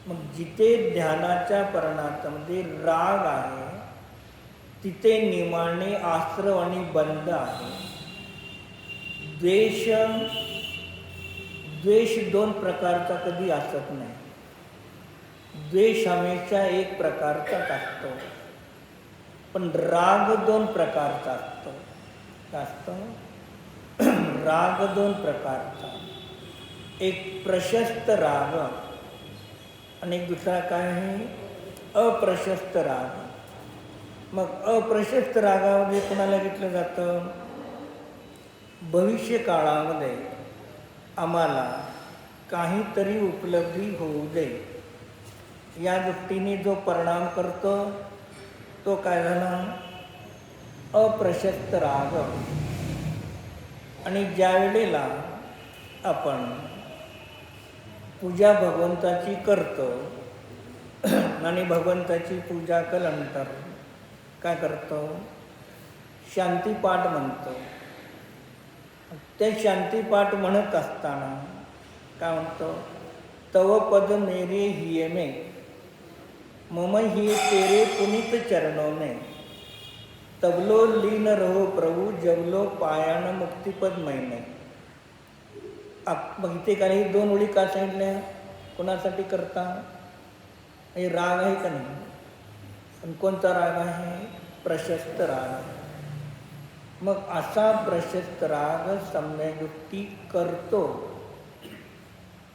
मग जिथे ध्यानाच्या परिणामामध्ये राग आहे तिथे निमाणे आश्रव आणि बंध आहे. द्वेष दोन प्रकारचा कधी असत नाही. द्वेष हमेशा एक प्रकारचाच असतो, पण राग दोन प्रकारचा असतो. राग दोन प्रकारचा, एक प्रशस्त राग आणि दुसरा काय आहे, अप्रशस्त राग. मग अप्रशस्त रागामध्ये कोणाला घेतलं जातं, भविष्य काळामध्ये आम्हाला काहीतरी उपलब्धी होऊ दे या दृष्टीने जो परिणाम करतो तो काय झाला, अप्रशस्त राग. आणि ज्या वेळेला आपण पूजा भगवंताची करतो आणि भगवंताची पूजा केल्यानंतर काय करतो, शांतीपाठ म्हणतो. ते शांतीपाठ म्हणत असताना काय म्हणतो, तव पद मेरे हिये में मम हिये तेरे पुनीत चरणों में तबलो लीन रहो प्रभु जबलो पायान मुक्तिपद मैने. मग इथे काही दोन ओळी का सांगितल्या, कोणासाठी करता, हे राग आहे का नाही. आणि कोणता राग आहे, प्रशस्त राग. मग असा प्रशस्त राग सम्यग्युक्ती करतो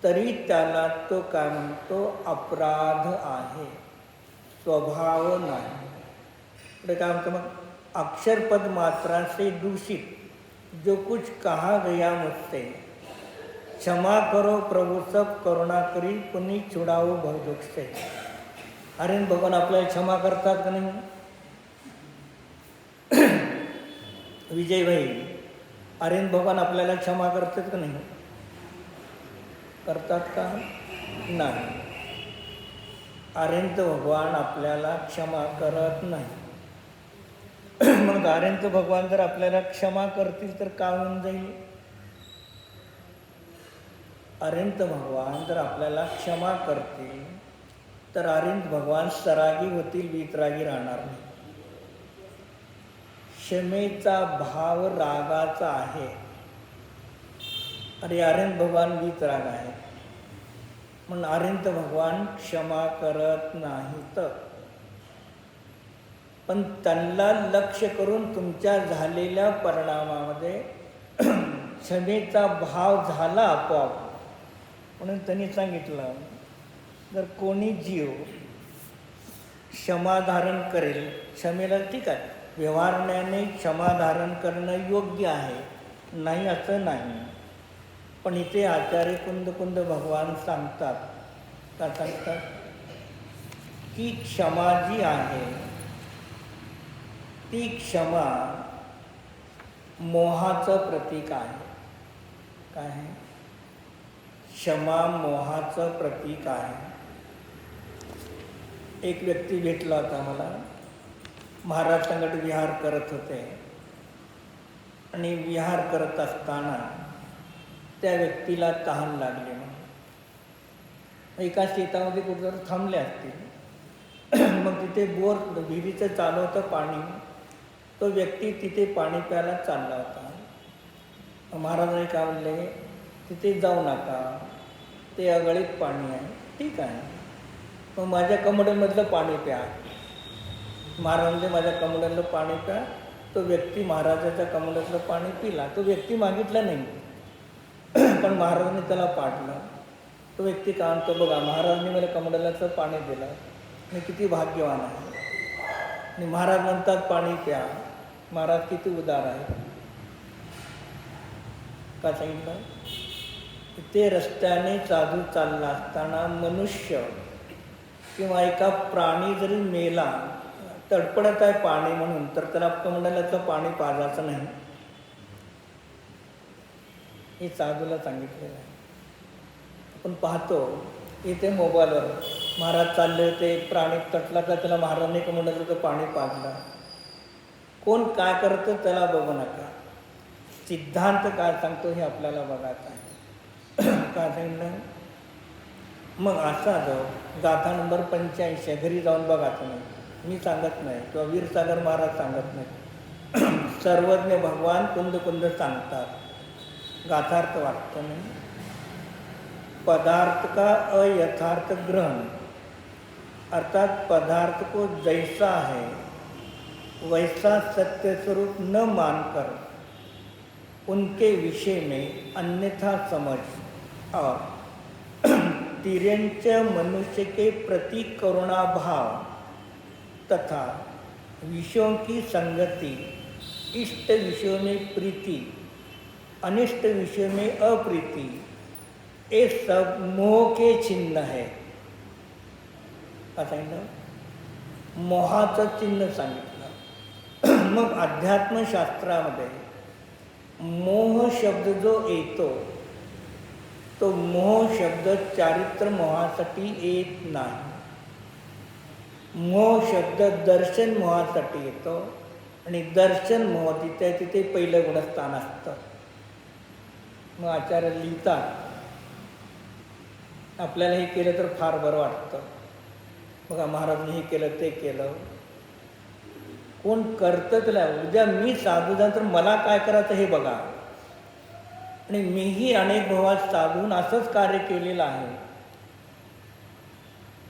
तरी त्याला तो काय म्हणतो, अपराध आहे, स्वभाव नाही. पुढे काय म्हणतो मग, अक्षरपद मात्रा से दूषित जो कुछ कहा गया मुझसे क्षमा करो प्रभु सब करुणा करी पुनी छुडाओ भवदुख से. अरे भगवान आपल्याला क्षमा करतात का नाही. विजय भाई, आर्यन भगवान आपल्याला क्षमा करतात का नाही, करतात का नाही. आर्यंत भगवान आपल्याला क्षमा करत नाही. मग आर्यंत भगवान जर आपल्याला क्षमा करतील तर काय होऊन जाईल, आर्यंत भगवान जर आपल्याला क्षमा करतील तर आर्यंत भगवान सरागी होतील, वितरागी राहणार नाही. क्षमेचा भाव रागाचा आहे आणि आर्यंत भगवान वितराग आहे. म्हणून आर्यंत भगवान क्षमा करत नाहीत. पण त्यांना लक्ष करून तुमच्या झालेल्या परिणामामध्ये क्षमेचा भाव झाला आपोआप. म्हणून त्यांनी सांगितलं, जर कोणी जीव क्षमाधारण करेल, क्षमेला ठीक आहे, व्यवहाराने क्षमाधारण करणं योग्य आहे, नाही असं नाही. पण इथे आचार्य कुंद भगवान सांगतात, का सांगतात की क्षमा जी आहे ती क्षमा मोहाचं प्रतीक आहे. काय आहे, क्षमा मोहाचं प्रतीक आहे. एक व्यक्ती भेटला होता मला, महाराज संगत विहार करत होते आणि विहार करत असताना त्या व्यक्तीला तहान लागली. एका शेतामध्ये कुठेतरी थांबले असतील. मग तिथे बोर विहिरीचं चालू होतं पाणी, तो व्यक्ती तिथे पाणी प्यायला चालला होता. महाराजांनी काय म्हणले, तिथे जाऊ नका, ते अगळीत पाणी आहे. ठीक आहे, मग माझ्या कमरेमधलं पाणी प्या. महाराजांनी माझ्या कमरेतलं पाणी प्या. तो व्यक्ती महाराजाच्या कमरेतलं पाणी पिला. तो व्यक्ती मागितलं नाही, पण महाराजांनी त्याला पाडलं. तो व्यक्ती काय म्हणतो, बघा महाराजांनी मला कमरेलाचं पाणी दिलं, मी किती भाग्यवान आहे. आणि महाराज म्हणतात पाणी प्या. महाराज किती उदार आहे. का सांगितलं? ते रस्त्याने साधू चालला असताना मनुष्य किंवा एका प्राणी जरी मेला, तडपडत आहे पाणी म्हणून, तर त्याला कमंडलाचं पाणी पाजायचं नाही, हे साधूला सांगितलेलं आहे. आपण पाहतो इथे मोबाईलवर महाराज चालले होते, प्राणी तटला का त्याला महाराजांनी कमंडलाचं पाणी पाजलं. कोण काय करतं त्याला बघू नका, सिद्धांत काय सांगतो हे आपल्याला बघायचं आहे. काय सांगितलं? मग असा जो गाथा नंबर 85 घरी जाऊन बघायचं नाही, मी सांगत नाही किंवा वीरसागर महाराज सांगत नाही, सर्वज्ञ भगवान कुंद कुंद सांगतात, गाथार्थ वाटतं नाही. पदार्थ का अयथार्थ ग्रहण, अर्थात पदार्थ को जैसा है वैसा सत्य स्वरूप न मानकर उनके विषय में अन्यथा समझ और तिर्यंच मनुष्य के प्रति करुणा भाव तथा विषयों की संगति, इष्ट विषयों में प्रीति अनिष्ट विषय में अप्रीति, ये सब मोह के चिन्ह है. काय सांगितलं? मोहाचं चिन्ह सांगितलं. मग अध्यात्मशास्त्रामध्ये मोह शब्द जो येतो तो मोह शब्द चारित्र मोहासाठी येत नाही. मोह शब्द दर्शन मोहासाठी येतो आणि दर्शन मोह तिथे तिथे पहिलं गुणस्थान असतं. मग आचार्य लिहितात, आपल्याला हे केलं तर फार बरं वाटतं, बघा महाराजांनी हे केलं ते केलं. कोण करतं त्याला, उद्या मी साधू झालो तर मला काय करायचं हे बघा. आणि मीही अनेक भावात साधून असंच कार्य केलेलं आहे.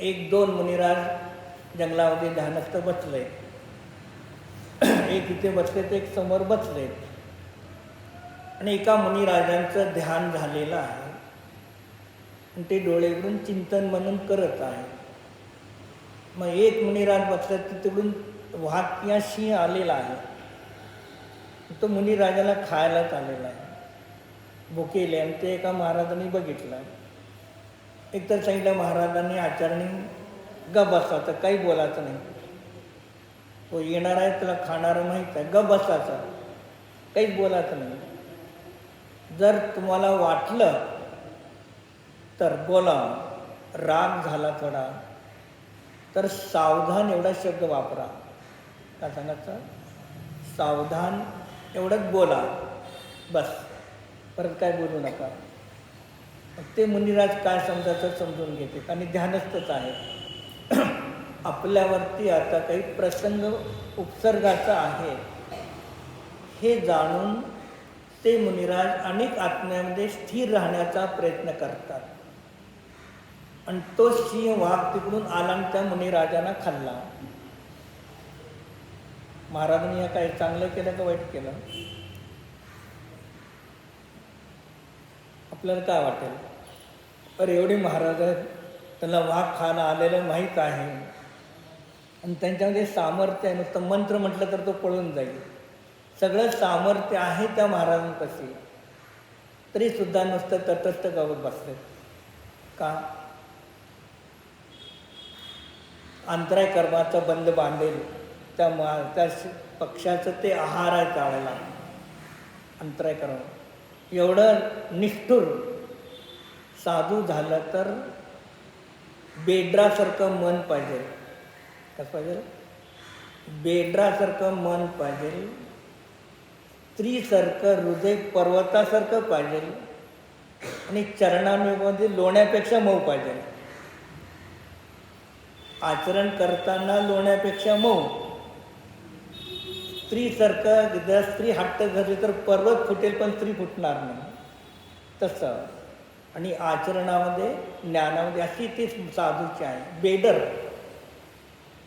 1-2 मुनिराज जंगलामध्ये ध्यानस्थ बसले, एक इथे बसले तर एक समोर बसले, आणि एका मुनिराजांचं ध्यान झालेलं आहे आणि ते डोळे उघडून चिंतन मनन करत आहे. मग एक मुनिराज बसला तिकडून वाघ किंवा सिंह आलेला आहे, तो मुनिराजाला खायलाच आलेला आहे, भुकेले, आणि ते एका महाराजांनी बघितलं. एकतर सांगितलं महाराजांनी आचार्यांनी ग बसायचं, काही बोलायचं नाही, तो येणार आहे त्याला खाणारं माहीत आहे, ग बसायचं, काहीच बोलायचं नाही. जर तुम्हाला वाटलं तर बोला, राग झाला थोडा तर सावधान एवढा शब्द वापरा. काय सांगायचं? सावधान एवढंच बोला, बस, परत काय बोलू नका. ते मुनिराज काय समजायचं समजून घेते आणि ध्यानस्थच आहे. आपल्यावरती आता काही प्रसंग उपसर्गाचा आहे हे जाणून ते मुनिराज अनेक आत्म्यामध्ये स्थिर राहण्याचा प्रयत्न करतात. आणि तो सिंह वाघ तिकडून आला आणि त्या मुनिराजांना खाल्ला. महाराजांनी या काय चांगलं केलं का वाईट केलं? आपल्याला काय वाटेल? अरे एवढे महाराज आहेत, त्यांना वाघ खायला आलेलं माहीत आहे आणि त्यांच्यामध्ये सामर्थ्य आहे, नुसतं मंत्र म्हटलं तर तो पळून जाईल, सगळं सामर्थ्य आहे त्या महाराजांपाशी, तरीसुद्धा नुसतं तटस्थ गावत बसले. का? अंतराय कर्माचा बंद बांधेल त्या पक्षाचं ते आहार आहे चाळायला, अंतराय कर्म. एवढं निष्ठुर साधू झालं तर बेड्रासारखं मन पाहिजे. कसं पाहिजे? बेड्रासारखं मन पाहिजे, स्त्रीसारखं हृदय पर्वतासारखं पाहिजे आणि चरणांमध्ये लोण्यापेक्षा मऊ पाहिजे. आचरण करताना लोण्यापेक्षा मऊ. स्त्रीसारखं, जर स्त्री हट्ट धरली तर पर्वत फुटेल पण स्त्री फुटणार नाही, तसं. आणि आचरणामध्ये, ज्ञानामध्ये अशी ती साधूची आहे. बेडर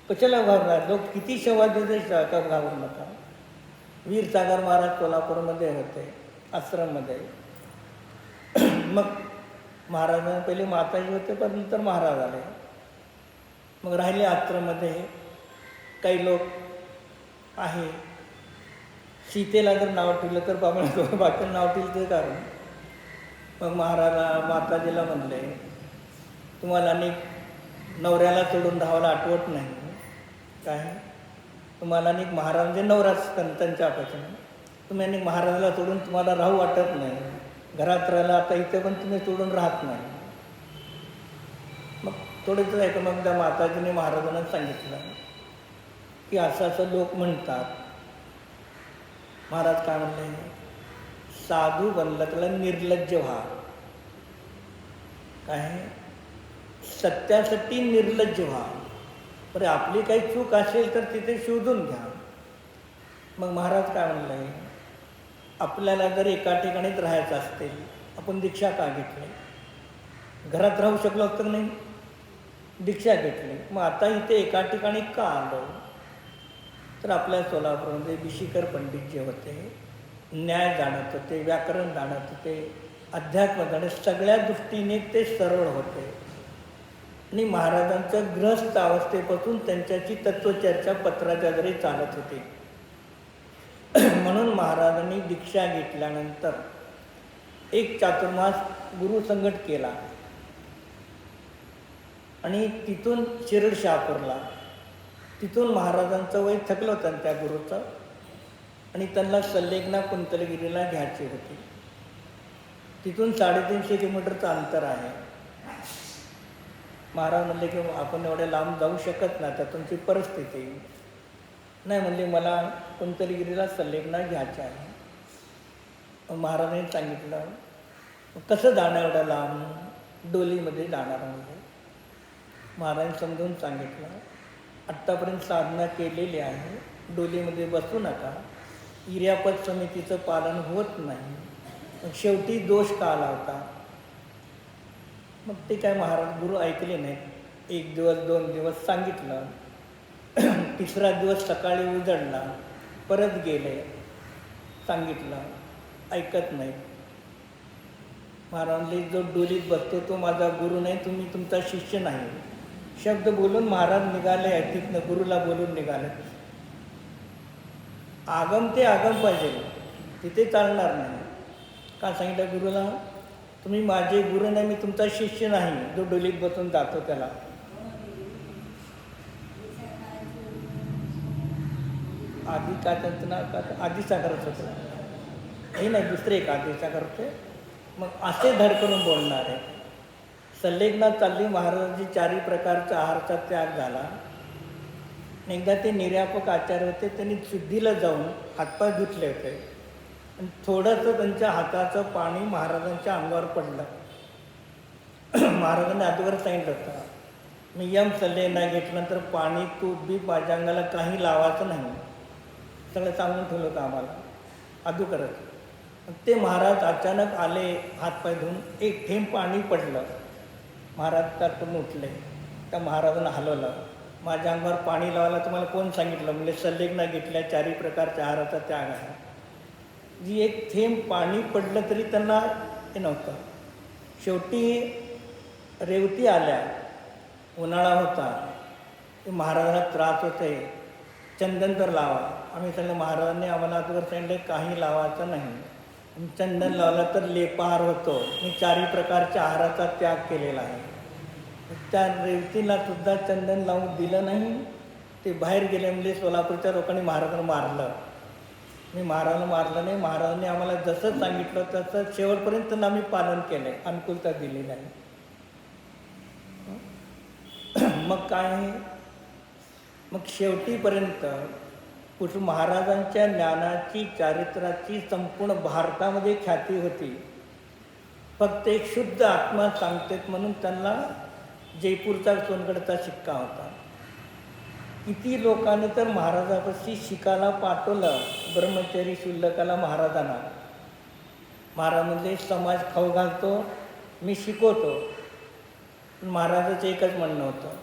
कशाला घाबरणार? लोक किती सेवा देते, का घाबरू नका. वीरसागर महाराज कोल्हापूरमध्ये होते आश्रममध्ये. मग महाराजांना पहिले माताजी होते पण नंतर महाराज आले. मग राहिले आश्रममध्ये काही लोक आहे. सीतेला जर नाव ठेवलं तर बाबा बाकी नाव ठेवलं ते कारण मग महाराजा माताजीला म्हणले, तुम्हाला अनेक नवऱ्याला सोडून राहायला आठवत नाही काय? तुम्हाला अनेक महाराज म्हणजे नवराच त्यांच्यापासून तुम्ही अनेक महाराजाला सोडून तुम्हाला राहू वाटत नाही, घरात राहिला आता इथे पण तुम्ही सोडून राहत नाही. मग थोडेच ऐकून मग त्या माताजीने महाराजांना सांगितलं की असं असं लोक म्हणतात. महाराज काय म्हणले, साधू बनलं त्याला निर्लज्ज व्हा. काय सत्यासाठी निर्लज्ज व्हा. बरं आपली काही चूक असेल तर तिथे शोधून घ्या. मग महाराज काय म्हणले, आपल्याला जर एका ठिकाणीच राहायचं असतील, आपण दीक्षा का घेतली? घरात राहू शकलो असतं नाही, दीक्षा घेतली. मग आता इथे एका ठिकाणी का आलो? तर आपल्या सोलापूरमध्ये बिशीकर पंडित जे होते, न्याय जाणत होते, व्याकरण जाणत होते, अध्यात्म जाणत, सगळ्या दृष्टीने ते सरळ होते. आणि महाराजांचं गृहस्थ अवस्थेपासून त्यांच्याची तत्वचर्चा पत्राच्या द्वारे चालत होती. म्हणून महाराजांनी दीक्षा घेतल्यानंतर एक चातुर्मास गुरुसंगट केला आणि तिथून शिरड शहापूरला. तिथून महाराजांचं वय थकलं होतं त्या गुरुचं आणि त्यांना सल्लेगना कुंतलगिरीला घ्यायची होती. तिथून 350 किलोमीटरचं अंतर आहे. महाराज म्हणले की आपण एवढ्या लांब जाऊ शकत नाही, तर तुमची परिस्थिती नाही. म्हणले मला कुंतलगिरीला सल्लेगना घ्यायचं आहे. मग महाराजांनी सांगितलं, कसं जाणार एवढ्या लांब? डोलीमध्ये जाणार. म्हणजे महाराजांनी समजून सांगितलं, आत्तापर्यंत साधना केलेली आहे, डोलीमध्ये बसू नका, इर्यापत समितीचं पालन होत नाही. मग शेवटी दोष का आला होता? मग ते काय महाराज गुरु ऐकले नाहीत. 1 दिवस 2 दिवस सांगितलं, 3रा दिवस सकाळी उजडला, परत गेले, सांगितलं, ऐकत नाही. महाराजांनी जो डोलीत बसतो तो माझा गुरु नाही, तुम्ही तुमचा शिष्य नाही. शब्द बोलून महाराज निघाले, तिथनं गुरुला बोलून निघाले. आगम ते आगम पाहिजे, तिथे चालणार नाही. का सांगितलं गुरुला, तुम्ही माझे गुरु नाही, मी तुमचा शिष्य नाही जो डोलीत बसून जातो त्याला. आधी काय त्यांचं नाव का आदिसागरच होतं, हे नाही दुसरे एक आदिसागर होते. मग असे धड करून बोलणार आहे. सल्लेगना चालली, महाराजांची 4 प्रकारचा आहारचा त्याग झाला. एकदा ते निर्यापक आचार्य होते, त्यांनी शुद्धीला जाऊन हातपाय धुतले होते आणि थोडंसं त्यांच्या हाताचं पाणी महाराजांच्या अंगावर पडलं. महाराजांनी आधीवर सांगितलं होतं, मी यम सल्लेगना घेतल्यानंतर पाणी तूप बी माझ्या अंगाला काही लावायचं नाही, सगळं सांगून ठेवलं होतं आम्हाला आधू करत. ते महाराज अचानक आले, हातपाय धुवून, एक थेंब पाणी पडलं. महाराज त्यातून उठले, त्या महाराजांना हलवलं, माझ्या अंगावर पाणी लावायला तुम्हाला कोण सांगितलं? म्हणजे सल्लेगना घेतल्या, 4 प्रकारच्या आहाराचा त्याग आहे. जी एक थेंब पाणी पडलं तरी त्यांना हे नव्हतं. शेवटी रेवती आल्या, उन्हाळा होता, ते महाराजांना त्रास होते, चंदन तर लावा. आम्ही सांगितलं, महाराजांनी आम्हाला आजवर सांगितलं काही लावायचं नाही, चंदन लावला तर लेपहार होतो. मी 4 प्रकारच्या आहाराचा त्याग केलेला आहे. त्या रेवतीला सुद्धा चंदन लावून दिलं नाही. ते बाहेर गेले, म्हणजे सोलापूरच्या लोकांनी महाराजांना मारलं. मी महाराजांना मारलं नाही, महाराजांनी आम्हाला जसं सांगितलं तसं शेवटपर्यंत आम्ही पालन केलं आहे, अनुकूलता दिलेली आहे. मग काय, मग शेवटीपर्यंत कुठं महाराजांच्या ज्ञानाची, चारित्राची संपूर्ण भारतामध्ये ख्याती होती. फक्त एक शुद्ध आत्मा सांगतेत म्हणून त्यांना जयपूरचा सोनगडचा शिक्का होता. किती लोकांनी तर महाराजापाशी शिकायला पाठवलं, ब्रह्मचारी शुल्लकाला महाराजांना. महाराज म्हणजे समाज खाऊ घालतो, मी शिकवतो. महाराजाचं एकच म्हणणं होतं,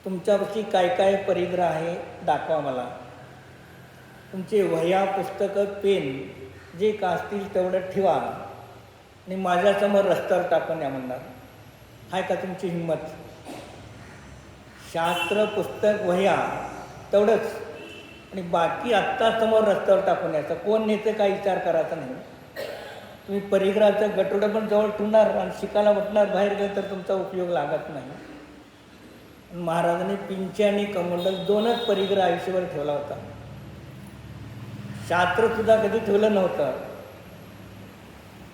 तुमच्यापाशी काय काय परिग्रह आहे दाखवा मला. तुमचे वह्या, पुस्तकं, पेन जे का असतील तेवढं ठेवा आणि माझ्यासमोर रस्त्यावर टाकून या म्हणणार. आहे का तुमची हिंमत? शास्त्र, पुस्तक, वह्या तेवढंच आणि बाकी आत्ता समोर रस्त्यावर टाकून यायचं. कोण नेते काय विचार करायचा नाही. तुम्ही परिग्रहाचं गटोडं पण जवळ ठेवणार आणि शिकायला म्हटणार बाहेर गेलं तर तुमचा उपयोग लागत नाही. महाराजांनी पिंचे आणि कमंडल 2च परिग्रह आयुष्यभर ठेवला होता. शास्त्रसुद्धा कधी ठेवलं नव्हतं.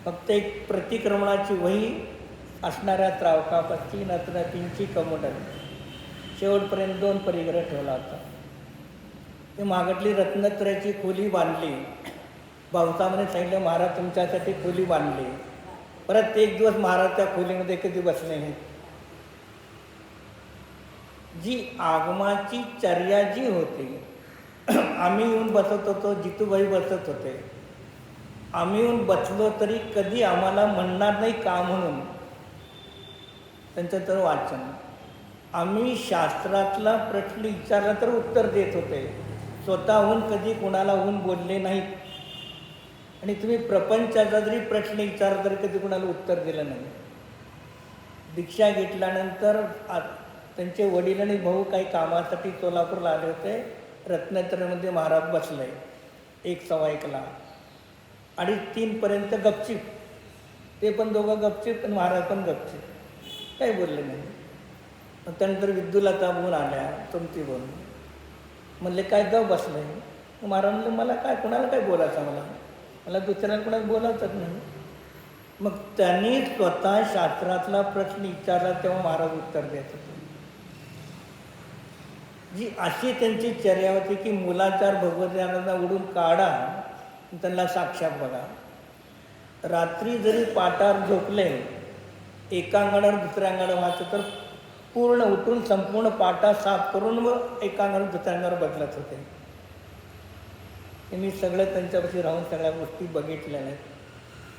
फक्त एक प्रतिक्रमणाची वही असणाऱ्या त्रावकापाची नंतर पिंची कमंडल शेवटपर्यंत 2 परिग्रह ठेवला होता. ते मागटली रत्नत्रयाची खोली बांधली. भाऊसाहेबांनी सांगितलं महाराज तुमच्यासाठी खोली बांधली. परत एक दिवस महाराज त्या खोलीमध्ये कधी बसले नाहीत. जी आगमाची चर्या जी होती, आम्ही येऊन बसत होतो, जितूबाई बसत होते, आम्ही येऊन बसलो तरी कधी आम्हाला म्हणणार नाही का म्हणून त्यांचं तर वाचन. आम्ही शास्त्रातला प्रश्न विचारला तर उत्तर देत होते, स्वतःहून कधी कुणाला होऊन बोलले नाहीत. आणि तुम्ही प्रपंचाचा जरी प्रश्न विचारला तरी कधी कुणाला उत्तर दिलं नाही. दीक्षा घेतल्यानंतर त्यांचे वडील आणि भाऊ काही कामासाठी सोलापूरला आले होते. रत्नात्रयमध्ये महाराज बसले 1:15 2:30 पर्यंत गपचिप. ते पण दोघं गपचिप आणि महाराज पण गपचिप, काही बोलले नाही. मग त्यानंतर विद्युलता बोलून आल्या, तुमची बोलून म्हणले काय गप बसले. महाराज म्हणले मला काय कुणाला काय बोलायचं, मला दुसऱ्याला कुणाला बोलायचंच नाही. मग त्यांनी स्वतः शास्त्रातला प्रश्न विचारला तेव्हा महाराज उत्तर देत होते. जी अशी त्यांची चर्या होती की मुलाचार भगवद्गीतांना उडून काढा, त्यांना साक्षात बघा. रात्री जरी पाटावर झोपले, एका अंगावर दुसऱ्या अंगावर वाचत तर पूर्ण उठून संपूर्ण पाटा साफ करून मग एका अंगावर दुसऱ्या अंगावर बदलत होते. मी सगळं त्यांच्यापाशी राहून सगळ्या गोष्टी बघितलेल्या आहेत.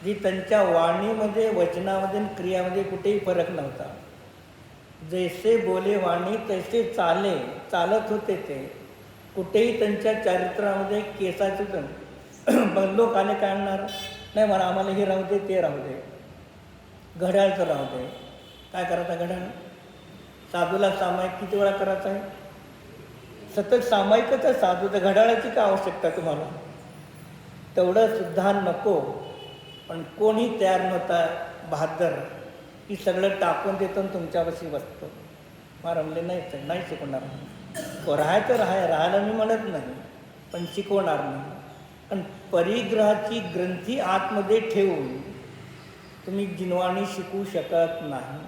जी त्यांच्या वाणीमध्ये, वचनामध्ये आणि क्रियामध्ये कुठेही फरक नव्हता. जैसे बोले वाणी तैसे चाले, चालत होते ते. कुठेही त्यांच्या चरित्रामध्ये केसाचे पण लोक आले काय आणणार नाही, मला आम्हाला हे राहू दे ते राहू दे, घड्याळचं राहू दे. काय करायचं घड्याळ? साधूला सामायिक किती वेळा करायचं आहे? सतत सामायिकच आहे साधू, तर घड्याळाची काय आवश्यकता तुम्हाला? तेवढं सुद्धा नको. पण कोणी तयार नव्हता बहादर की सगळं टाकून देतो आणि तुमच्यापाशी बसतो. मला म्हणले नाही शिकवणार. राहायचं राहायला मी म्हणत नाही, पण शिकवणार नाही. पण परिग्रहाची ग्रंथी आतमध्ये ठेवून तुम्ही जिनवाणी शिकू शकत नाही.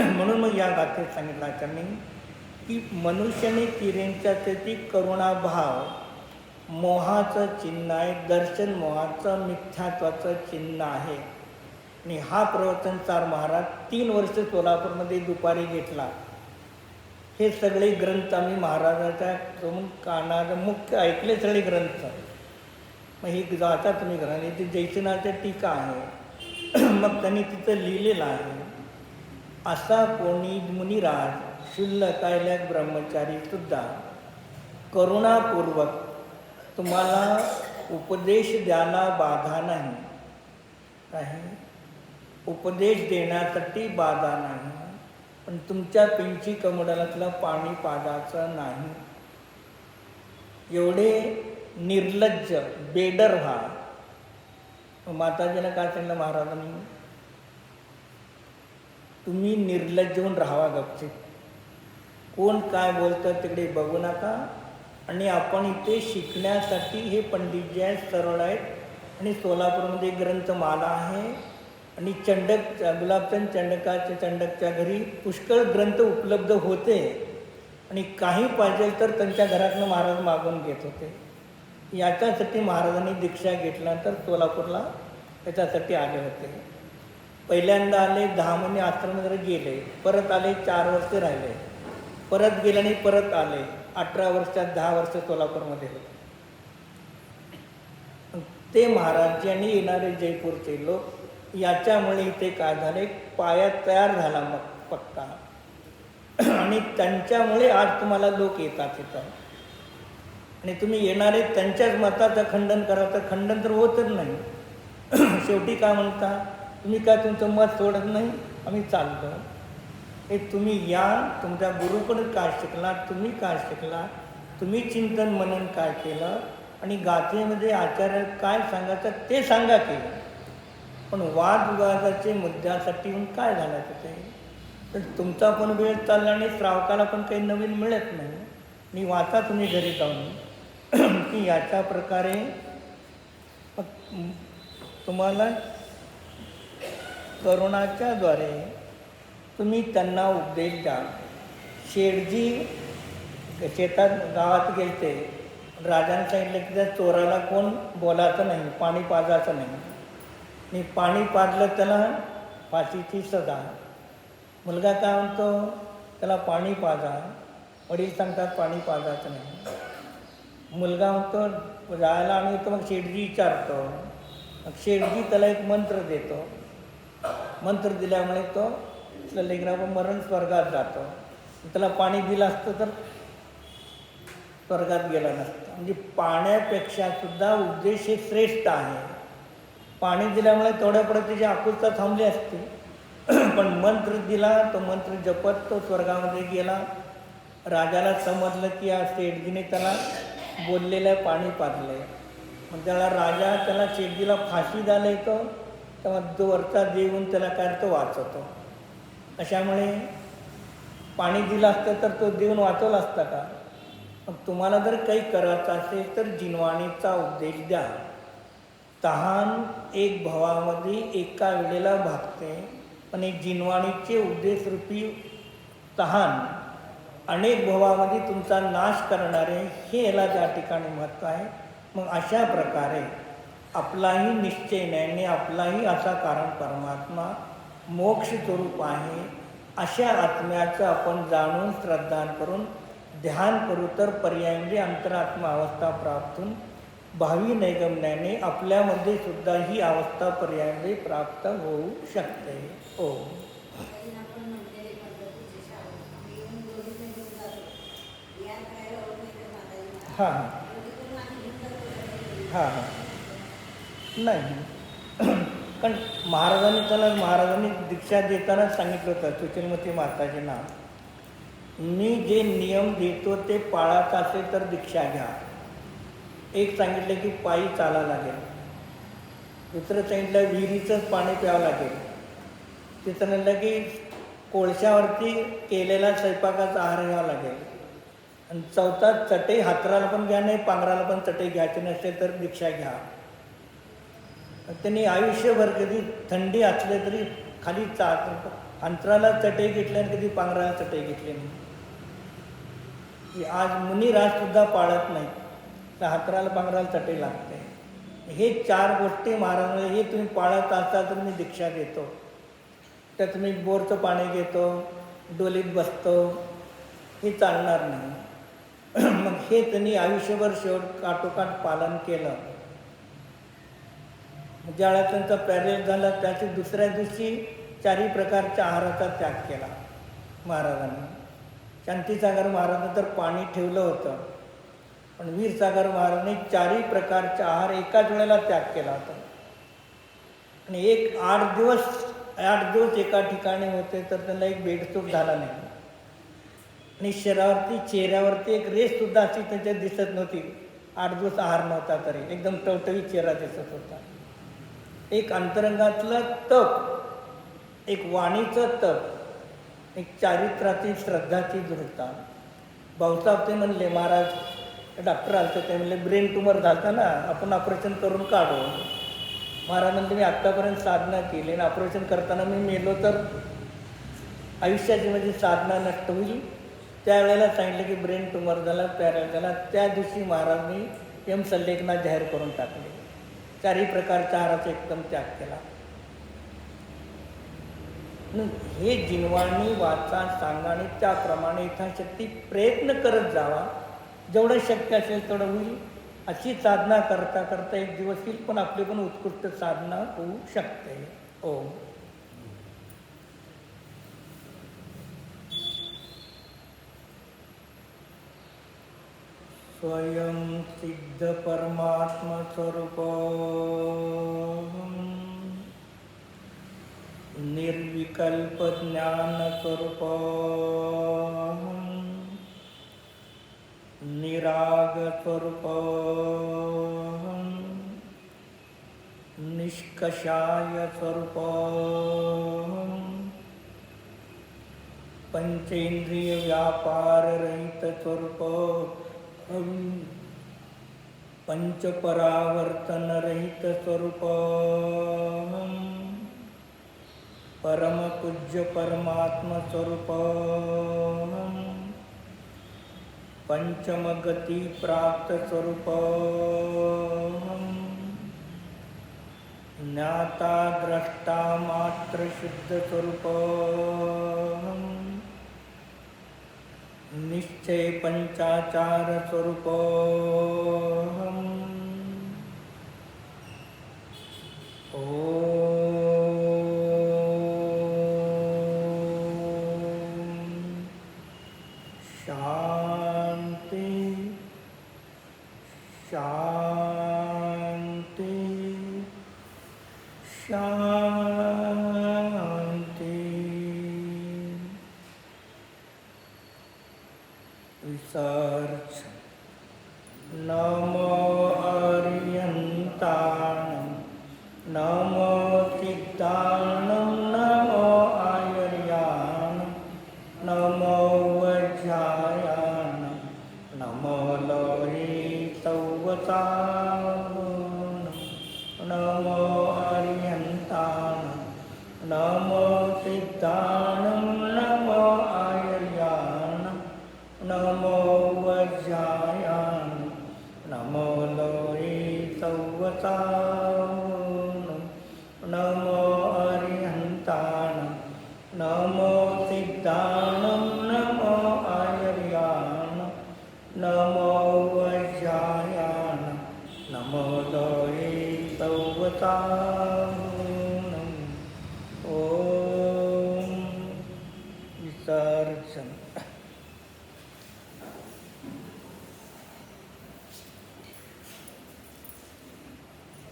म्हणून मग या गाथेत सांगितलं आचार्यांनी की मनुष्याने किरेंच्या तेथी करुणाभाव मोहाचं चिन्ह आहे, दर्शन मोहाचं मिथ्यात्वाचं चिन्ह आहे. आणि हा प्रवचनकार महाराज 3 वर्ष सोलापूरमध्ये दुपारी घेतला. हे सगळे ग्रंथ आम्ही महाराजाच्या कानात मुख्य ऐकले सगळे ग्रंथ. मग ही जाता तुम्ही ग्रंथ ती जैसनाच्या टीका आहे. मग त्यांनी तिथं लिहिलेलं आहे, असा कोणी मुनिराज शुल्लकायल्या ब्रह्मचारीसुद्धा करुणापूर्वक तुम्हाला उपदेश द्यायला बाधा नाही. काय उपदेश देण्यासाठी बाधा नाही, पण तुमच्या पिंची कमंडलातलं पाणी पाजायचं नाही. एवढे निर्लज्ज बेडर व्हा. माताजीनं काय सांगितलं महाराजांनी? तुम्ही निर्लज्ज होऊन राहावा गपचिप. कोण काय बोलतं तिकडे बघू नका. आणि आपण इथे शिकण्यासाठी हे पंडित जे आहेत सरळ आहेत. आणि सोलापूरमध्ये ग्रंथमाला आहे. आणि गुलाबचंद चंडकच्या घरी पुष्कळ ग्रंथ उपलब्ध होते. आणि काही पाहिजे तर त्यांच्या घरातनं महाराज मागून घेत होते. याच्यासाठी महाराजांनी दीक्षा घेतल्यानंतर सोलापूरला त्याच्यासाठी आले होते. पहिल्यांदा आले, 10 महिने आश्रमामध्ये गेले, परत आले, 4 वर्ष राहिले, परत गेले आणि परत आले. 18 वर्षात 10 वर्ष सोलापूरमध्ये होते. ते महाराज आणि येणारे जयपूरचे लोक याच्यामुळे इथे काय झाले, पाया तयार झाला मग पक्का. आणि त्यांच्यामुळे आज तुम्हाला लोक येतात इथं. आणि तुम्ही येणारे त्यांच्याच मताचं खंडन करायचं, खंडन तर होतच नाही. शेवटी काय म्हणता, तुम्ही काय तुमचं मत सोडत नाही, आम्ही चालतो. हे तुम्ही या, तुमच्या गुरुकडून काय शिकला, तुम्ही काय शिकला, तुम्ही चिंतन मनन काय केलं, आणि गाथेमध्ये आचार्य काय सांगायचं ते सांगा की. पण वादविवादाचे मुद्द्यासाठी येऊन काय झालं तिथे? तर तुमचा पण वेळ चालला आणि श्रावकाला पण काही नवीन मिळत नाही. मी वाचा तुम्ही घरी जाऊन की याच्या प्रकारे तुम्हाला करुणाच्या द्वारे तुम्ही त्यांना उपदेश द्या. शेठजी शेतात गावात गेलते, राजाने सांगितलं की त्या चोराला कोण बोलायचं नाही, पाणी पाजायचं नाही. मी पाणी पाजलं त्याला फाशीची सजा. मुलगा काय म्हणतो, त्याला पाणी पाजा. वडील सांगतात पाणी पाजायचं नाही. मुलगा म्हणतो जायला आणि तो मग शेठजी विचारतो. मग शेठजी त्याला एक मंत्र देतो. मंत्र दिल्यामुळे तो लेकरावर मरण स्वर्गात जातो. त्याला पाणी दिलं असतं तर स्वर्गात गेला नसतं. म्हणजे पाण्यापेक्षा सुद्धा उपदेश हे श्रेष्ठ आहे. पाणी दिल्यामुळे थोड्यापुढे त्याची आकुलता थांबली असते, पण मंत्र दिला, तो मंत्र जपत तो स्वर्गामध्ये गेला. राजाला समजलं की या शेठजीने त्याला बोललेलं पाणी पाजलं आहे. मग त्याला राजा त्याला शेठजीला फाशी द्यायला येतो, तेव्हा तो वरचा देऊन त्याला काय तो वाचवतो. अशामुळे पाणी दिलं असतं तर तो देऊन वाचवला असता का? मग तुम्हाला जर काही करायचं असेल तर जिनवाणीचा उपदेश द्या. तहान एक भावामध्ये एका वेळेला भागते, पण एक जिनवाणीचे उपदेशरूपी तहान अनेक भावामध्ये तुमचा नाश करणारे, हे याला त्या ठिकाणी महत्त्व आहे. मग अशा प्रकारे आपलाही निश्चय नाही, आपलाही असा कारण परमात्मा मोक्ष स्वरूप आहे, अशा आत्म्याचं आपण जाणून श्रद्धान करून ध्यान करू तर पर्याय म्हणजे अंतरात्मा अवस्था प्राप्त होऊन भावी नैगम्याने आपल्यामध्ये सुद्धा ही अवस्था पर्यायामध्ये प्राप्त होऊ शकते. हो. हां हां हां नाही पण महाराजांनी दीक्षा देताना सांगितलं होतं सुचलमती माताजींना, मी जे नियम देतो ते पाळायचं असेल तर दीक्षा घ्या. एक सांगितलं की पायी चालावं लागेल, दुसरं सांगितलं विहिरीचंच पाणी प्यावं लागेल, तिसरं म्हणलं की कोळशावरती केलेला स्वयंपाकाचा आहार घ्यावा लागेल, आणि चौथा चटई हातराला पण घ्या नाही, पांघराला पण चटई घ्यायची नसेल तर दीक्षा घ्या. त्यांनी आयुष्यभर कधी थंडी असले तरी खाली अंतराला चटई घेतली आणि कधी पांघराला चटई घेतली नाही. आज मुनिराजसुद्धा पाळत नाही, तर हातराला पांघराला चटई लागते. हे 4 गोष्टी महाराज हे तुम्ही पाळत असाल तर मी दीक्षा देतो. तर तुम्ही बोरचं पाणी घेतो, डोलीत बसतो, हे चालणार नाही. मग हे त्यांनी आयुष्यभर शेवट काटोकाट पालन केलं. ज्यावेळेला त्यांचा पॅरेल झाला त्याची दुसऱ्या दिवशी 4 प्रकारच्या आहाराचा त्याग केला महाराजांनी. शांतीसागर महाराजांनी तर पाणी ठेवलं होतं, पण वीरसागर महाराजांनी 4 प्रकारचा आहार एकाच वेळेला त्याग केला होता. आणि 8 दिवस एका ठिकाणी होते तर त्यांना एक बेडसूट झाला नाही, आणि चेहऱ्यावरती एक रेससुद्धा अशी त्याच्यात दिसत नव्हती. 8 दिवस आहार नव्हता तरी एकदम टवटवीत चेहरा दिसत होता. एक अंतरंगातलं तप, एक वाणीचं तप, एक चारित्र्याची श्रद्धाची दृढता. भाऊसाहेब ते म्हणले, महाराज डॉक्टर आलते ते म्हणले ब्रेन ट्यूमर झालं ना, आपण ऑपरेशन करून काढू. महाराज म्हणले मी आत्तापर्यंत साधना केली आणि ऑपरेशन करताना मी मेलो तर आयुष्याची माझी साधना नष्ट होईल. त्यावेळेला सांगितलं की ब्रेन ट्यूमर झाला, पॅरल झाला. त्या दिवशी महाराजांनी यम सल्लेखना जाहीर करून टाकले. 4 प्रकारच्या आहाराचा एकदम त्याग केला. हे जिनवाणी वाचा सांगा आणि त्याप्रमाणे यथाशक्ती प्रयत्न करत जावा. जेवढं शक्य असेल तेवढं होईल. अशी साधना करता करता एक दिवस येईल, पण आपली पण उत्कृष्ट साधना होऊ शकते. ओम. स्वयं सिद्ध परमात्मा स्वरूप निर्विकल्प ज्ञान स्वरूप निराग स्वरूप निष्कषाय स्वरूपम पंचेंद्रिय व्यापार रहित स्वरूप पंचपरावर्तन रहित स्वरूप परम पूज्य परमात्म स्वरूप पंचम गति प्राप्त स्वरूप ज्ञाता द्रष्टा मात्र शुद्ध स्वरूप निश्चय पंचाचार स्वरूप शांति शांति शांति। विसर्ज नमो अर्यन्ताणं नमो सिद्धाणं नमो आयर्याणं नमो वज्रायाणं नमो लोहितौवताणं नमो अर्यन्ताणं नमो सिद्धाणं नमो आयर्याणं नमो वज्रायाणं नमो लोहितौवताणं नमो अर्यन्ताणं नमो सिद्धाणं नमो आयर्याणं नमो वज्रायाणं नमो लोहितौवताणं। ओम विसर्जन।